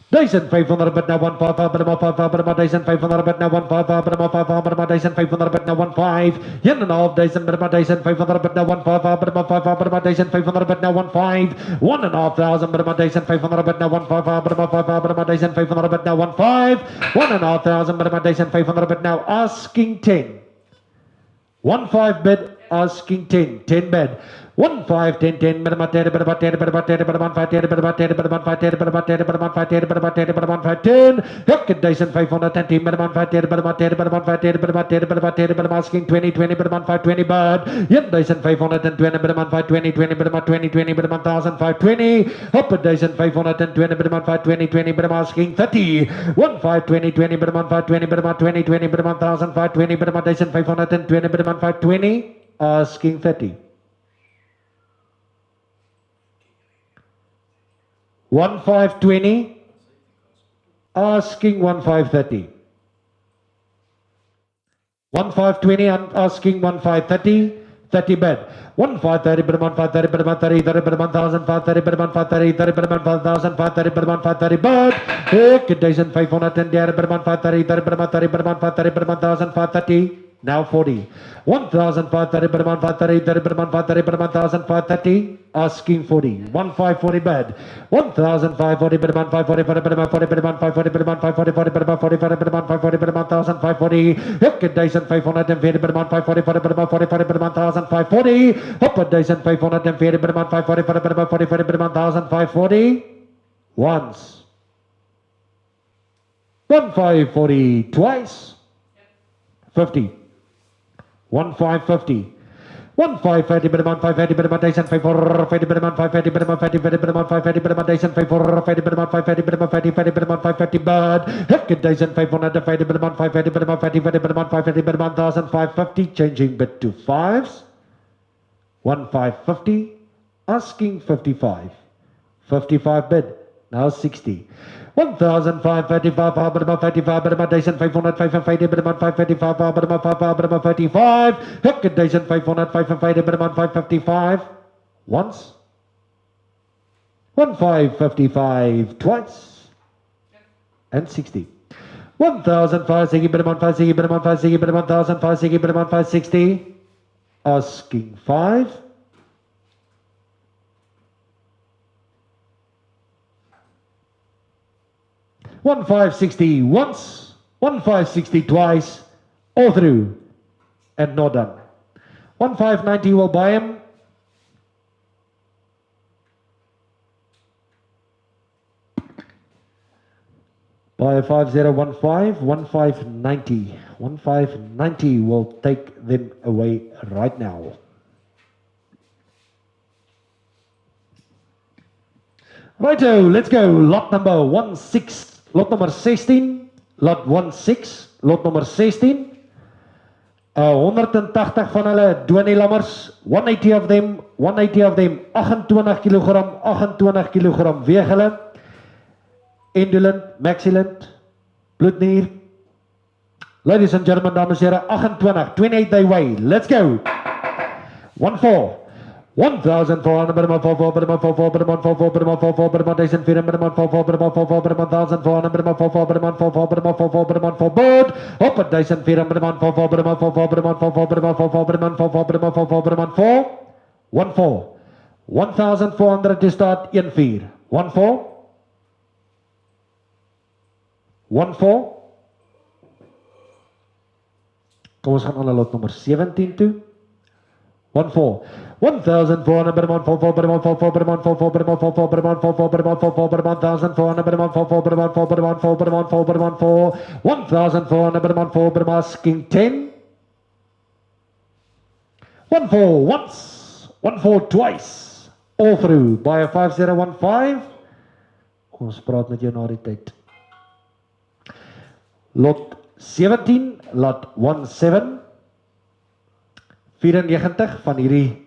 1,500 bid nou 1,5 bid maar 5 bid maar 1,500 bid nou 1,5 bid maar 5 bid maar 1,500 bid nou 1,5. 1,500 bid maar 1,500 bid nou 1,5 bid maar 5 bid maar 1,500 bid nou 1,5. 1,500 bid maar 1,500 bid nou 1,5 bid maar 5 bid maar 1,500 bid nou 1,5. 1,500 bid maar 1,500 bid nou asking 10. 1,5 bid asking 10. 10 bid. 1,5 10 10 bid maar 10 bid maar 10 bid maar 10 bid maar 5 bid maar 10 bid maar 5 bid maar 10 bid maar 5 bid maar 10 bid maar 5 10. 1,510 bid maar 5 bid maar 10 bid maar 5 bid maar 10 bid maar 10 bid maar asking 20 20 bid maar 5 20 bid. 1,520 bid maar 5 20 20 bid maar 20 20 bid maar 1,520. Up 1,520 bid maar 5 20 20 bid maar asking 30. 1,520 20 bid maar 5 20 bid maar 20 20 bid maar 1,520 bid maar 1,520 bid maar 520 asking 30. 1,520 asking 1530. 1520 and asking 1530. 30 bid. 1530 bid 1530 bid 130 30 bid 1530 bid 1530 30 bid 1530 bid 1530 bid 1510 bid 1530 30 bid 130 bid 1530 bid 1530. Now 40. 1530 bid 1530 30 bid 1530 bid 1530 asking 40. 1540 bid. 1540 bid 1540 bid 1540 bid 1540 bid 1540 bid 1540 bid 1540 bid 1540 1540 bid 1540 bid 1540 bid 1540 1540 bid 1540 bid 1540 once. 1540 twice. 50. 1550. 1550 bid 1550 bid 1550 bid 1550 bid 1550 bid 1550 bid 1550 bid 1550 bid 1550 bid 1550 bid 1550 bid 1550 bid 1550 bid 1550 bid 1550 changing bid to fives. 1550 asking 55. 55 bid now 60. 1555 bid 55 bid 1555 bid 555 bid 555 1555 bid 555 once. 1555 twice and 60. 1560 bid 1560 bid 1560 bid 1560 bid 1560 asking 5. 1560 once, 1560 twice, all through, and not done. 1590 will buy him. Buy 5015, 1590. 1590 will take them away right now. Righto, let's go. Lot number 16. Lot number 16, lot 16, lot number 16. 180 van hulle Donnie Lammers, 180 of them, 28 kilogram, 28 kilogram weeg hulle. Indolent, Maxilent, Bloednier. Ladies and gentlemen, dames en heren, 28 they weigh. Let's go. 14. 1400 bid 1400 bid 1400 bid 1400 bid 1400 bid 1400 bid 1400 bid 1400 bid 1400 bid 1400 bid 1400 bid 1400 bid 1400 bid op 1400 bid 1400 bid 1400 bid 1400 bid 1400 bid 1400 bid 1400 to start 14 14 14. Kom ons gaan aan lot nummer 17 toe. 14. 1400 bid 1400 bid 1400 bid 1400 bid 1400 bid 1400 bid 1400 bid 1400 bid 1400 bid 1400 bid 1400 bid asking 10. 14 once, 14 twice, all through by a 5015. Ons praat met jou na die tyd. Lot 17, lot 17. 94 van hierdie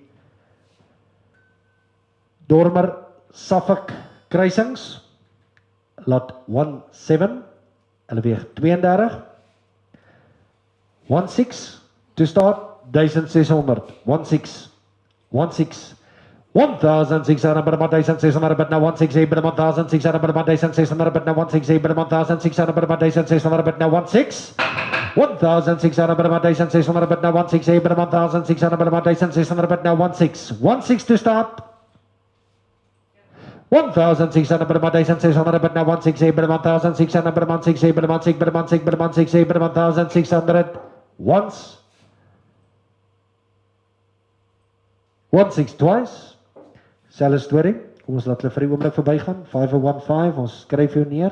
Dormer Suffolk kruisings. Lot 17, hulle weeg 32. 16 to start 1600. 16 1600 bid 1600 bid now 16 bid 1600 bid 1600 bid now 16 bid 1600 bid 1600 bid now 16 1600 bid 1600 bid now 16 bid 1600 bid 1600 bid now 16 16 to start 1600 bid 1600 bid now 16 bid 1600 bid 16 bid 16 bid 16 bid 16 bid 1600 once 16 twice. Selfe storie. Kom ons laat hulle vir 'n oomblik verbygaan. 5015, ons skryf jou neer.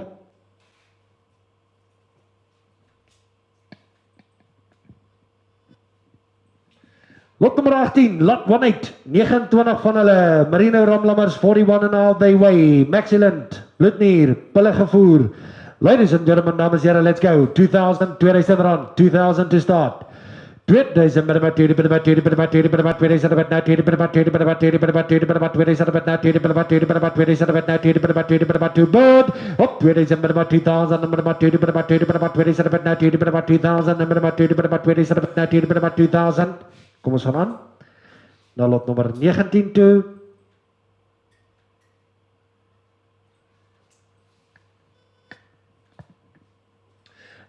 Lot nummer 18, lot 18, 29 van hulle, Merino Ramlammers, 41 and a half they weigh, Maxilent, Bloednier, Pille gevoer. Ladies and gentlemen, dames en heren, let's go. 2000 rand, 2000 to start. 2000 berma 20 berma 20 berma 20 berma 2000 berma 20 berma 20 berma 20 berma 20 berma 2000 berma 20 berma 20 berma 2000 berma 20 berma 20 berma 2 bird up 2000 berma 2000 berma 20 berma 20 berma 2000 berma 20 berma 2000 berma 20 berma 2000 berma 20 berma 2000. Kom ons gaan aan. Na lot nommer 19 toe.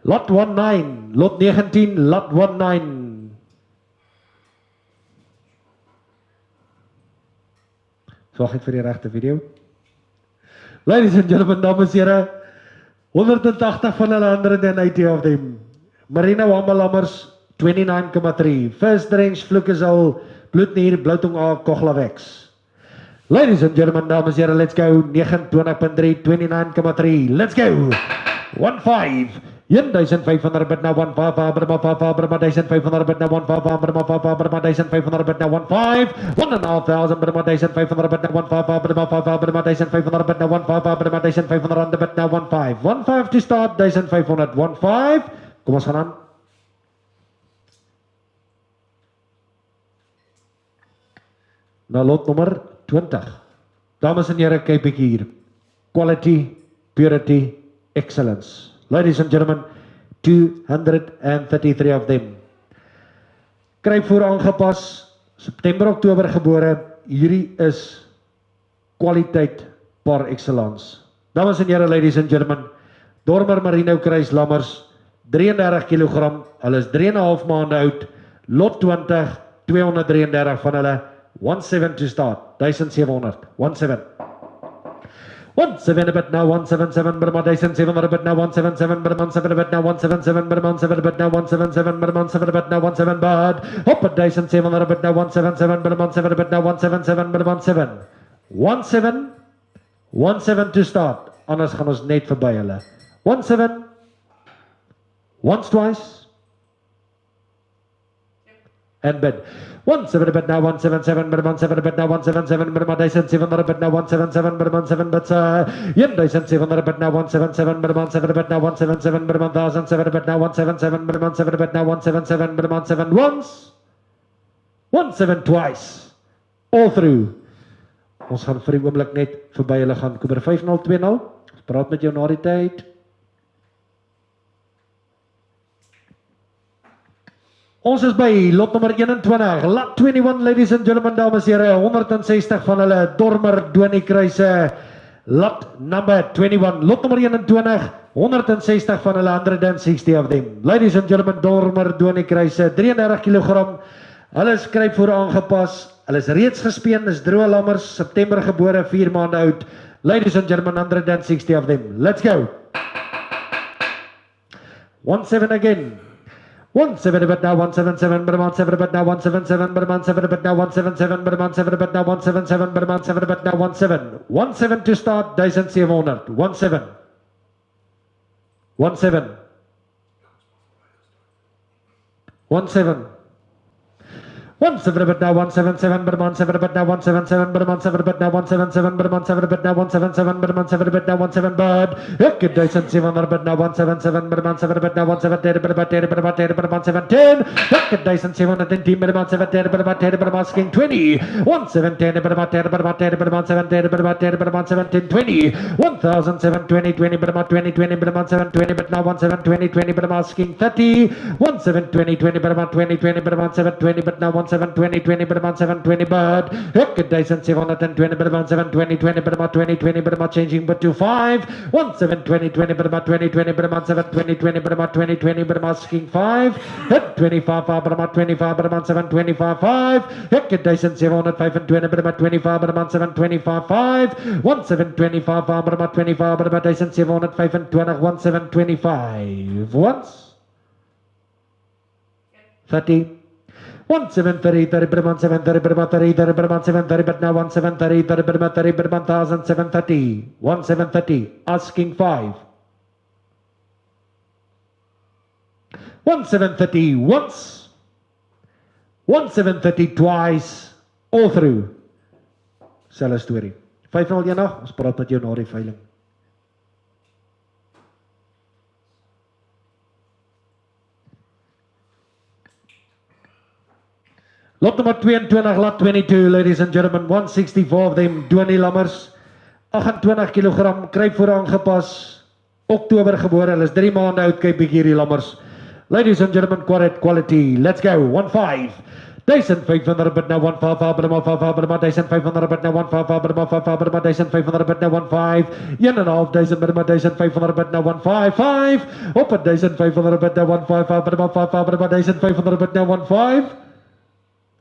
Lot 19, lot 19, lot 19. Sorg ek vir die regte video. Ladies and gentlemen, dames en here, 180 van hulle 180 of them. Marina Wambalammers 29,3. First range Flukazol, Bloednier, Bloutong A, Koglawex. Ladies and gentlemen, dames en here, let's go. 29,3, 29,3. Let's go. 15. 1500 bid na 15 Brahma 1500 bid na 15 Brahma 1500 bid na 15 1500 Brahma 1500 bid na 15 Brahma 1500 bid na 15 Brahma 1500 bid na 15 to start 1500 15. Kom ons gaan aan. Na lot nommer 20. Dames en here, kyk bietjie hier. Quality, purity, excellence. Ladies and gentlemen, 233 of them. Kruipvoer aangepas, September, Oktober gebore. Hierdie is kwaliteit par excellence. Dames en here, ladies and gentlemen, Dormer Merino Kruis Lammers, 33 kg, hulle is 3,5 maande oud, lot 20, 233 van hulle, 17 to start, 1700, 17. 17 a bit now, 177 Burma 1700 a bit now, 177 Burma 7 a bit now, 177 Burma 7 a bit now, 177 Burma 7 a bit now, 17 bad. Up at 1700 a bit now, 177 Burma 7 a bit now, 177 Burma 7. 17 17 to start. Anders gaan ons net verby hulle. 17 once twice and bid. 17 a bit now, 177 Burma 7 a bit now, 177 Burma 700 a bit now, 177 Burma 7 bits 1700 a bit now, 177 Burma 7 a bit now, 177 Burma 1007 a bit now, 177 Burma 7 a bit now, 177 Burma 7 once, 17 twice, all through. Ons gaan vir die oomblik net verby hulle gaan. Koper 5020. Ons praat met jou na die tyd. Ons is by lot nommer 21, lot 21, ladies and gentlemen, dames en here, 160 van hulle Dormer Donie Kruise, lot number 21, lot nommer 21, 160 van hulle 160 of them. Ladies and gentlemen, Dormer Donie Kruise, 33 kg, hulle is kruipvoer aangepas, hulle is reeds gespeen, is droë lammers, September gebore, 4 maande oud. Ladies and gentlemen, 160 of them. Let's go. 17 again. 17 bit now, 177 Burman 7 bit now, 177 Burman 7 bit now, 177 Burman 7 bit now, 177 Burman 7 bit now, 17 17 to start, 1700 17 17 17 17 bit now, 177 Burman 7 bit now, 177 Burman 7 bit now, 177 Burman 7 bit now, 177 Burman 7 bit now, 17 bad. Ek 1700 bit now, 177 Burman 7 bit now, 177 Burman 17. Ek 1710 Burman 7 Burman asking 20. 1710 Burman 10 Burman 17 Burman 17 20. 1720 20 Burman 20 20 Burman 720 bit now, 1720 20 Burman asking 30. 1720 20 Burman 20 20 Burman 720 bit now, 1720 20 Burma 720 bird. Ek 1720 Burma 720 20 Burma 20 20 Burma changing but to 5. 1720 20 Burma 20 20 Burma 720 20 Burma 20 20 Burma asking 5. Hit 25 Burma 25 Burma 725 5. Ek 1725 Burma 25 Burma 725 5. 1725 Burma 25 Burma 1725 1725 once 30. 1730 30 Burman 730 Burman 30 30 Burman 730 but now 1730 30 Burman 30 Burman 1730 1730 asking 5. 1730 once 1730 twice all through. Selfe storie. 501, ons praat met jou na die veiling. Lot nummer 22, lot 22, ladies and gentlemen, 164 of them, Donie Lammers, 28 kilogram, kryp voor aangepas, Oktober gebore, hulle is 3 maande oud, kyk bietjie hierdie Lammers. Ladies and gentlemen, quality, let's go, 1-5. 1,500 bid now 1,5 Brahma 5 Brahma 1,500 bid now 1,5 Brahma 5 Brahma 1,500 bid now 1,5 1,500 Brahma 1,500 bid now 1,5 op 1,500 bid now 1,5 Brahma 5 Brahma 1,500 bid now 1,5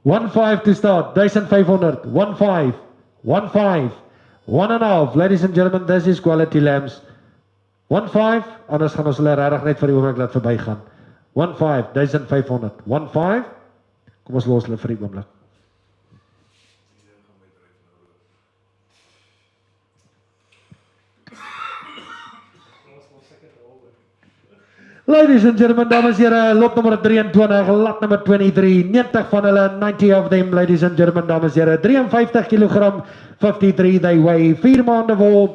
1,5 to start 1,500 1,5 1,5 1,5 ladies and gentlemen, this is quality lambs 1,5 anders gaan ons hulle regtig net vir die oomblik laat verbygaan 1,5 1,500 1,5 Kom ons los hulle vir die oomblik. Ladies and gentlemen, dames en here, lot nummer 23, lot nummer 23, 90 van hulle, 90 of them, ladies and gentlemen, dames en here, 53 kilogram, 53 they weigh, 4 maande wol.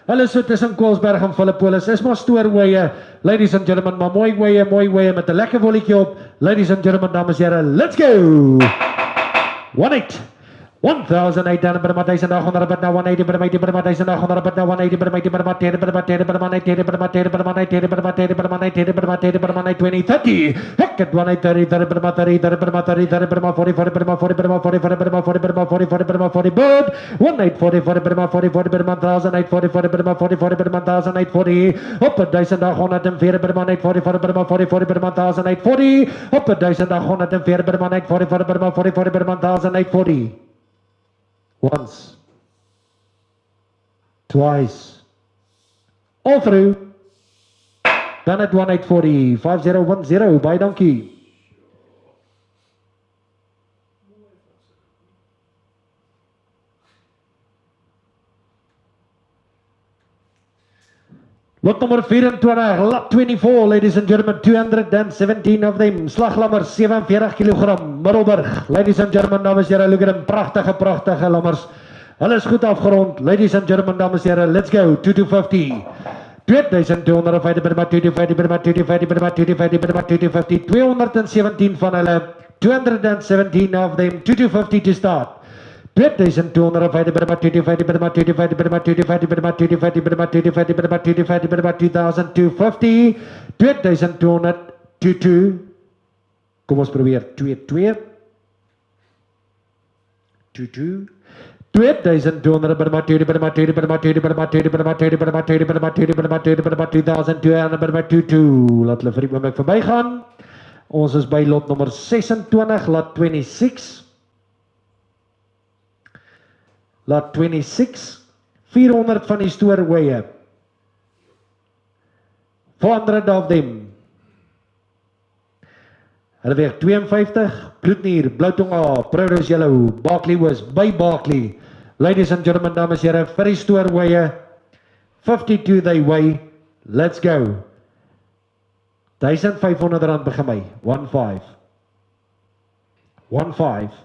Hulle so tussen Koelsberg en Philippolis, is maar stoorweie, ladies and gentlemen, maar mooi weie met 'n lekker wolletjie op. Ladies and gentlemen, dames en here, let's go! 1,8 1,800 per maand 1,800 per now 180 per maand 1,800 per now 180 per maand per maand 10 per maand 10 per maand 10 per maand 10 per maand 10 per maand 10 per maand 10 per maand 10 per maand 20 30 heck 130 30 per maand 30 per maand 30 per maand 40 40 per maand 40 per maand 40 per maand 40 per maand 40 40 per maand 40 bird 1,840 40 per maand 40 40 per maand 1,840 40 per maand 40 40 per maand 1,840 op 1,804 per maand 40 40 per maand 40 40 per maand 1,840 op 1,804 per maand 40 40 per maand 40 40 per maand 1,840 Once, twice, all through. Done at 1,840, 5010, by donkey. Lot nummer 24, lot 24, ladies and gentlemen, 217 of them. Slaglammers, 47 kilogram, Middelburg. Ladies and gentlemen, dames en here, look at them, prachtige lammers. Hulle is goed afgerond. Ladies and gentlemen, dames en here, let's go, 2,250. 2,250 per maand, 2,250 per maand, 2,250 per maand, 2,250 per maand, 2,250, 217 van hulle, 217 of them, 2,250 to start. 2,250 per maand, 2,250 per maand, 2,250 per maand, 2,250 per maand, 2,250 per maand, 2,250 per maand, 2,250 per maand, 2,250, 2,200, 2,2. Kom ons probeer 2,2. 2,2. 2,200 per maand, 2 per maand, 2 per maand, 2 per maand, 2 per maand, 2 per maand, 2 per maand, 2 per maand, 2 per maand, 2,200 per maand, 2,2. Laat hulle vir die oomblik verbygaan. Ons is by lot nommer 26, lot 26. Lot 26, 400 van die stoorweie. 400 of them. Hulle weeg 52, bloednier, bloutong A, Proudhouse Yellow, Barkley was by Barkley. Ladies and gentlemen, dames en here, vir die stoorweie, 52 they weigh, let's go. 1,500 rand begin my, 1,5. 1,5.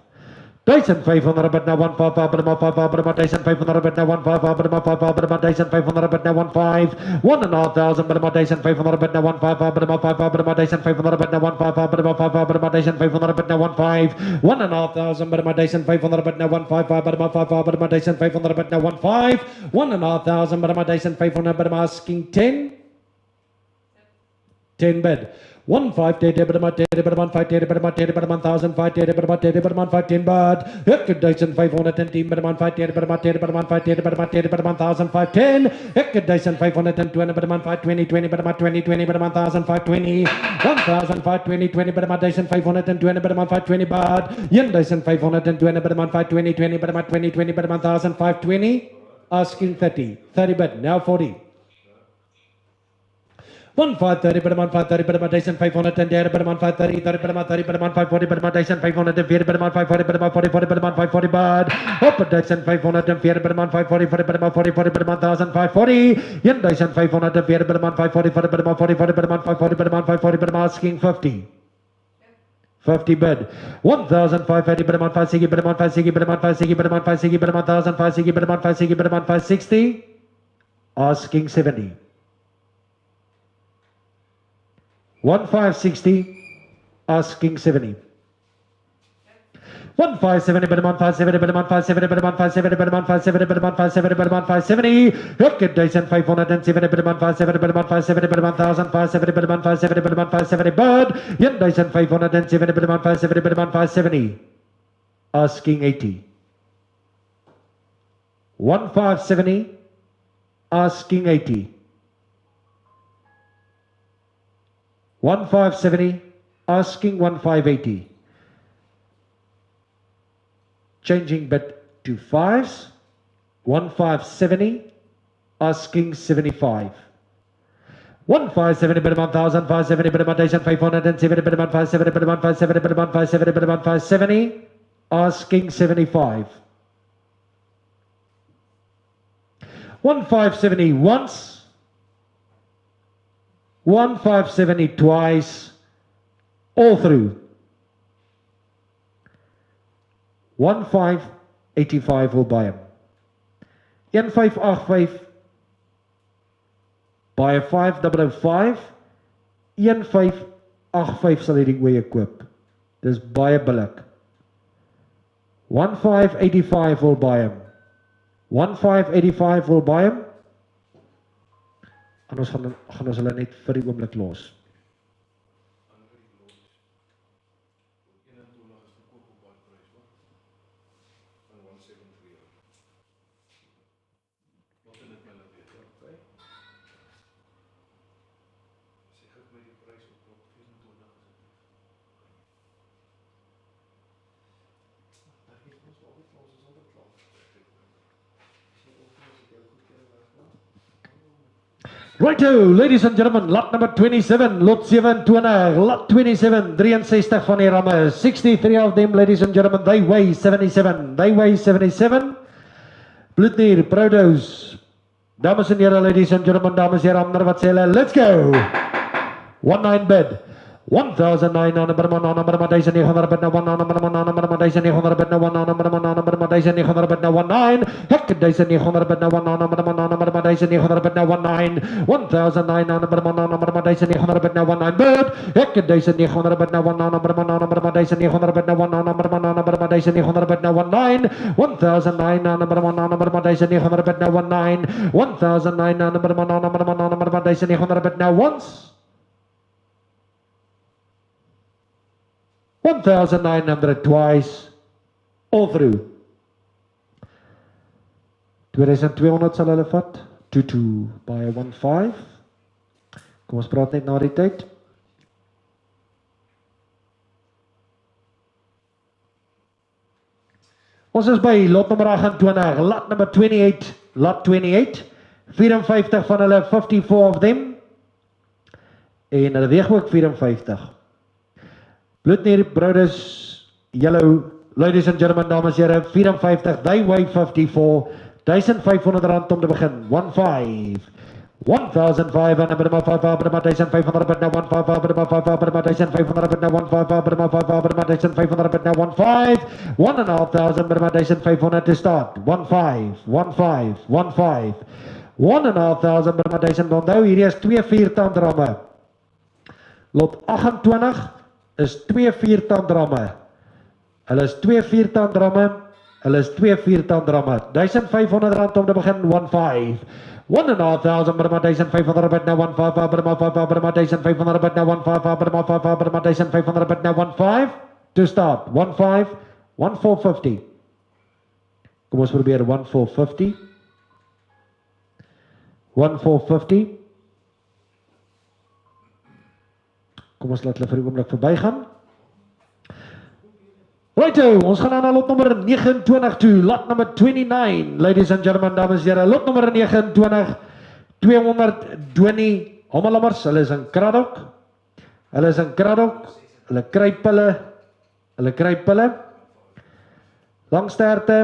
1,500 bid now 1,5 per maand 5 per maand 1,500 bid now 1,5 per maand 5 per maand 1,500 bid now 1,5 1,500 per maand 1,500 bid now 1,5 per maand 5 per maand 1,500 bid now 1,5 per maand 5 per maand 1,500 bid now 1,5 1,500 per maand 1,500 bid now 1,5 per maand 5 per maand 1,500 bid now 1,5 1,500 per maand 1,500 per maand asking 10 bid 1,5 10 per maand 10 per maand 5 10 per maand 10 per maand 1,005 10 per maand 10 per maand 5 10 baht 1,510 per maand 5 10 per maand 10 per maand 5 10 per maand 10 per maand 1,005 10 1,520 per maand 5 20 20 per maand 20 20 per maand 1,005 20 1,520 20 per maand 1,520 per maand 5 20 baht 1,520 per maand 5 20 20 per maand 20 20 per maand 1,005 20 asking 30 bid now 40 1,530 per maand 530 per maand 1,510 per maand 530 30 per maand 30 per maand 540 per maand 1,504 per maand 540 per maand 40 per maand 540 baht op 1,504 per maand 540 per maand 40 per maand 1,540 1,504 per maand 540 per maand 40 per maand 540 per maand 540 per maand asking 50 bid 1,580 per maand 560 per maand 560 per maand 560 per maand 560 per maand 1,560 per maand 560 per maand 560 asking 70 1,560 asking 70 157 bid 157 bid 157 bid 157 bid 157 bid 157 bid 170 1570 bid 157 bid 157 bid 1057 bid 157 bid 157 bid 1570 bid 157 bid 170 asking 80 1570 asking 80 1570 asking 1580 changing bid to fives 1570 asking 75 157 bid 1000 570 bid 1570 bid 157 bid 157 bid 157 bid 170 asking 75 1570 once 1570 twice all through 1585 will buy him 1585 by 5005 1585 sal hy die oeye koop dis baie billik 1585 will buy him 1585 will buy him en ons gaan ons hulle net vir die oomblik los Righto, ladies and gentlemen, lot number 27, lot 27, lot 27, 63 van die ramme, 63 of them, ladies and gentlemen, they weigh 77, Bloednier, Proudos, dames en heren, ladies and gentlemen, dames en heren, ander wat sê hulle, let's go, 19 bid, 1900 per man, number 1900 bid, 1900 bid, 1900 bid, 19 hek 1900 bid, 1900 bid, 1900 bid, 1900 per man, number 1900 bid, 19 bid, hek 1900 bid, 1900 bid, 1900 bid, 1900 bid, 19 1900 per man, number 1900 bid, 19 1900 per man, number 1900 bid, now once 1900 twice, all through. 2200 sal hulle vat, 22 by 15. Kom ons praat net na die tyd. Ons is by lot nummer 28, lot number 28, lot 28, 54 van hulle, 54 of them, en hulle weeg ook 54. Bloednier, Brothers, Yellow, ladies and gentlemen, dames en heren, 54, they weigh 54, 1500 rand om te begin, 15, 1500, bid maar 1500 bid nou 1500 bid maar 1500 bid nou 1500 bid maar 1500 bid nou 15, 1500 bid maar 1500 to start, 15, 15, 15, 1500 bid maar 1000, onthou hierdie is 2 viertand ramme, lot 28, is 2 viertand ramme. Hulle is 2 viertand ramme. Hulle is 2 viertand ramme. 1500 rand om te begin, 15. 1500 bid maar 1500 bid nou 15 bid maar 1500 bid nou 15 bid maar 1500 bid nou 15 to start. 15 1450. Kom ons probeer 1450. 1450. Kom ons laat hulle vir die oomblik verby gaan. Righto, ons gaan na lot nummer 29 toe, lot nummer 29, ladies and gentlemen, dames en heren, lot nummer 29, 200 Donie Hommelammers, hulle is in Kraddock, hulle kry pille, langsterte,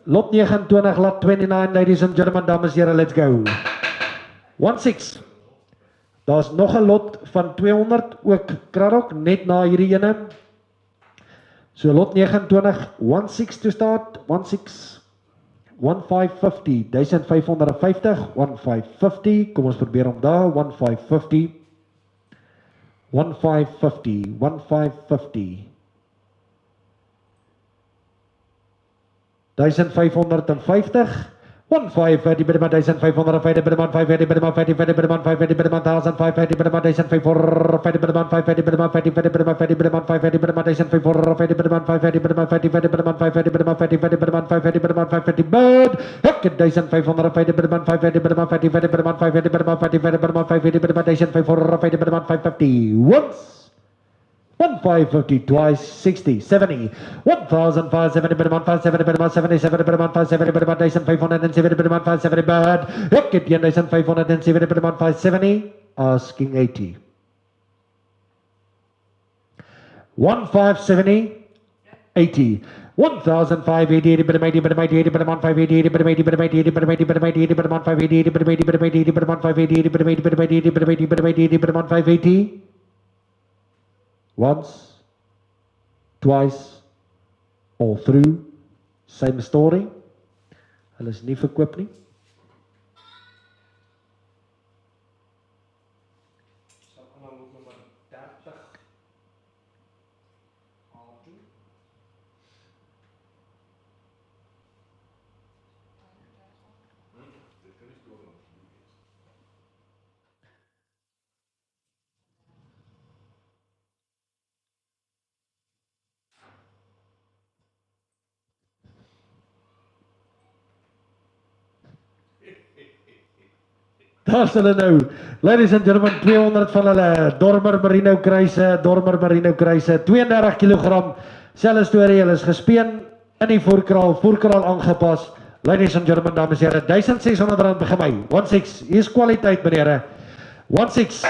lot 29, lot 29, ladies and gentlemen, dames en heren, let's go. 16. Daar is nog 'n lot van 200, ook Kraddock, net na hierdie ene. So lot 29, 16 to start, 16, 1550, 1550, 1550, kom ons probeer om daar, 1550, 1550, 1550, 1550. 1550 bid man 1550 bid man 550 bid man 50 bid man 550 bid man 1550 bid man 1550 bid man 550 bid man 50 bid man 50 bid man 550 bid man 1550 bid man 550 bid man 50 bid man 550 bid man 50 bid man 550 bid man 550 bid hek 1550 bid man 550 bid man 50 bid man 550 bid man 50 bid man 50 bid man 1550 bid man 550 once 1550 twice 60 70 1570 bid man 570 bid man 77 bid man 570 bid man 1570 bid man 570 bad hek 1570 bid man 570 asking 80 1570 80 1580 bid man 80 bid man 80 bid man 580 bid man 80 bid man 80 bid man 80 bid man 80 bid man 580 bid man 80 bid man 80 bid man 580 bid man 80 bid man 80 bid man 80 bid man 80 bid man 580 once, twice, all through, same story. Hulle is nie verkoop nie. Sal almal op nommer 30 aan toe. Daar's hulle nou. Ladies and gentlemen, 200 van hulle Dormer Merino kruise, 32 kg. Selfe storie, hulle is gespeen in die voorkraal aangepas. Ladies and gentlemen, dames en here, R1600 begin my. 16, hier's kwaliteit menere. 16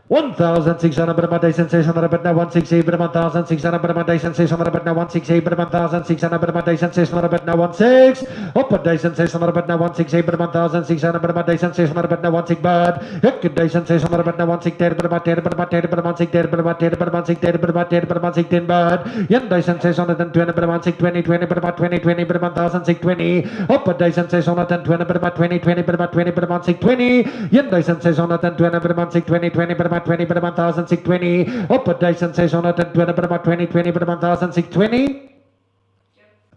1600 bid man 1600 bid now 168 bid man 1600 bid man 1600 bid now 168 bid man 1600 bid man 1600 bid now 16 op 1600 bid now 168 bid man 1600 bid man 1600 bid now 16 bad ek 1600 bid now 160 bid man 10 bid man 10 bid man 60 bid man 10 bid man 60 bid man 10 bid man 16 bad 1620 bid man 620 20 bid man 20 20 bid man 1620 op 1620 bid man 20 20 bid man 20 bid man 620 1620 bid man 620 20 bid man 20 bid man 1620 op 1620 bid man 20 20 bid man 1620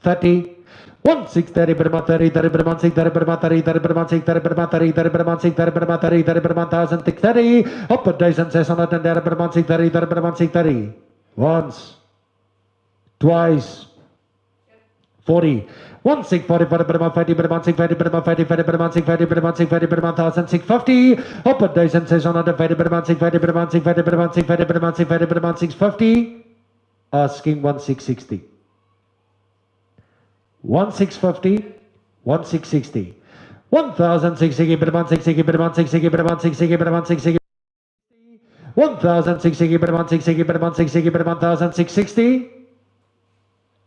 30 1630 bid man 30 30 bid man 630 bid man 30 30 bid man 630 bid man 30 30 bid man 630 bid man 30 30 bid man 1630 op 1630 bid man 630 30 bid man 630 once twice 40 1640 bid man 50 bid man 650 bid man 50 50 bid man 650 bid man 650 bid man 1650 op 1650 bid man 650 bid man 650 bid man 650 bid man 650 bid man 650 asking 1660 1650 1660 1660 bid man 660 bid man 660 bid man 660 bid man 660 1660 bid man 660 bid man 660 bid man 1660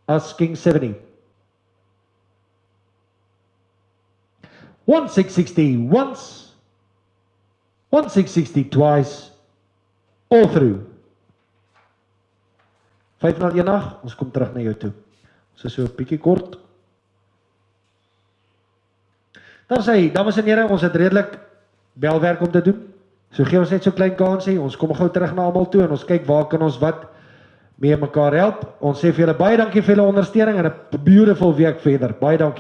asking 70 1660 once 1660 twice all through 501 ons kom terug na jou toe. Ons is so 'n bietjie kort. Daar sê, dames en here, ons het redelik belwerk om te doen. So gee ons net so klein kansie. Ons kom gou terug na almal toe en ons kyk waar kan ons wat mee mekaar help. Ons sê vir julle baie dankie vir julle ondersteuning en 'n beautiful week verder. Baie dankie.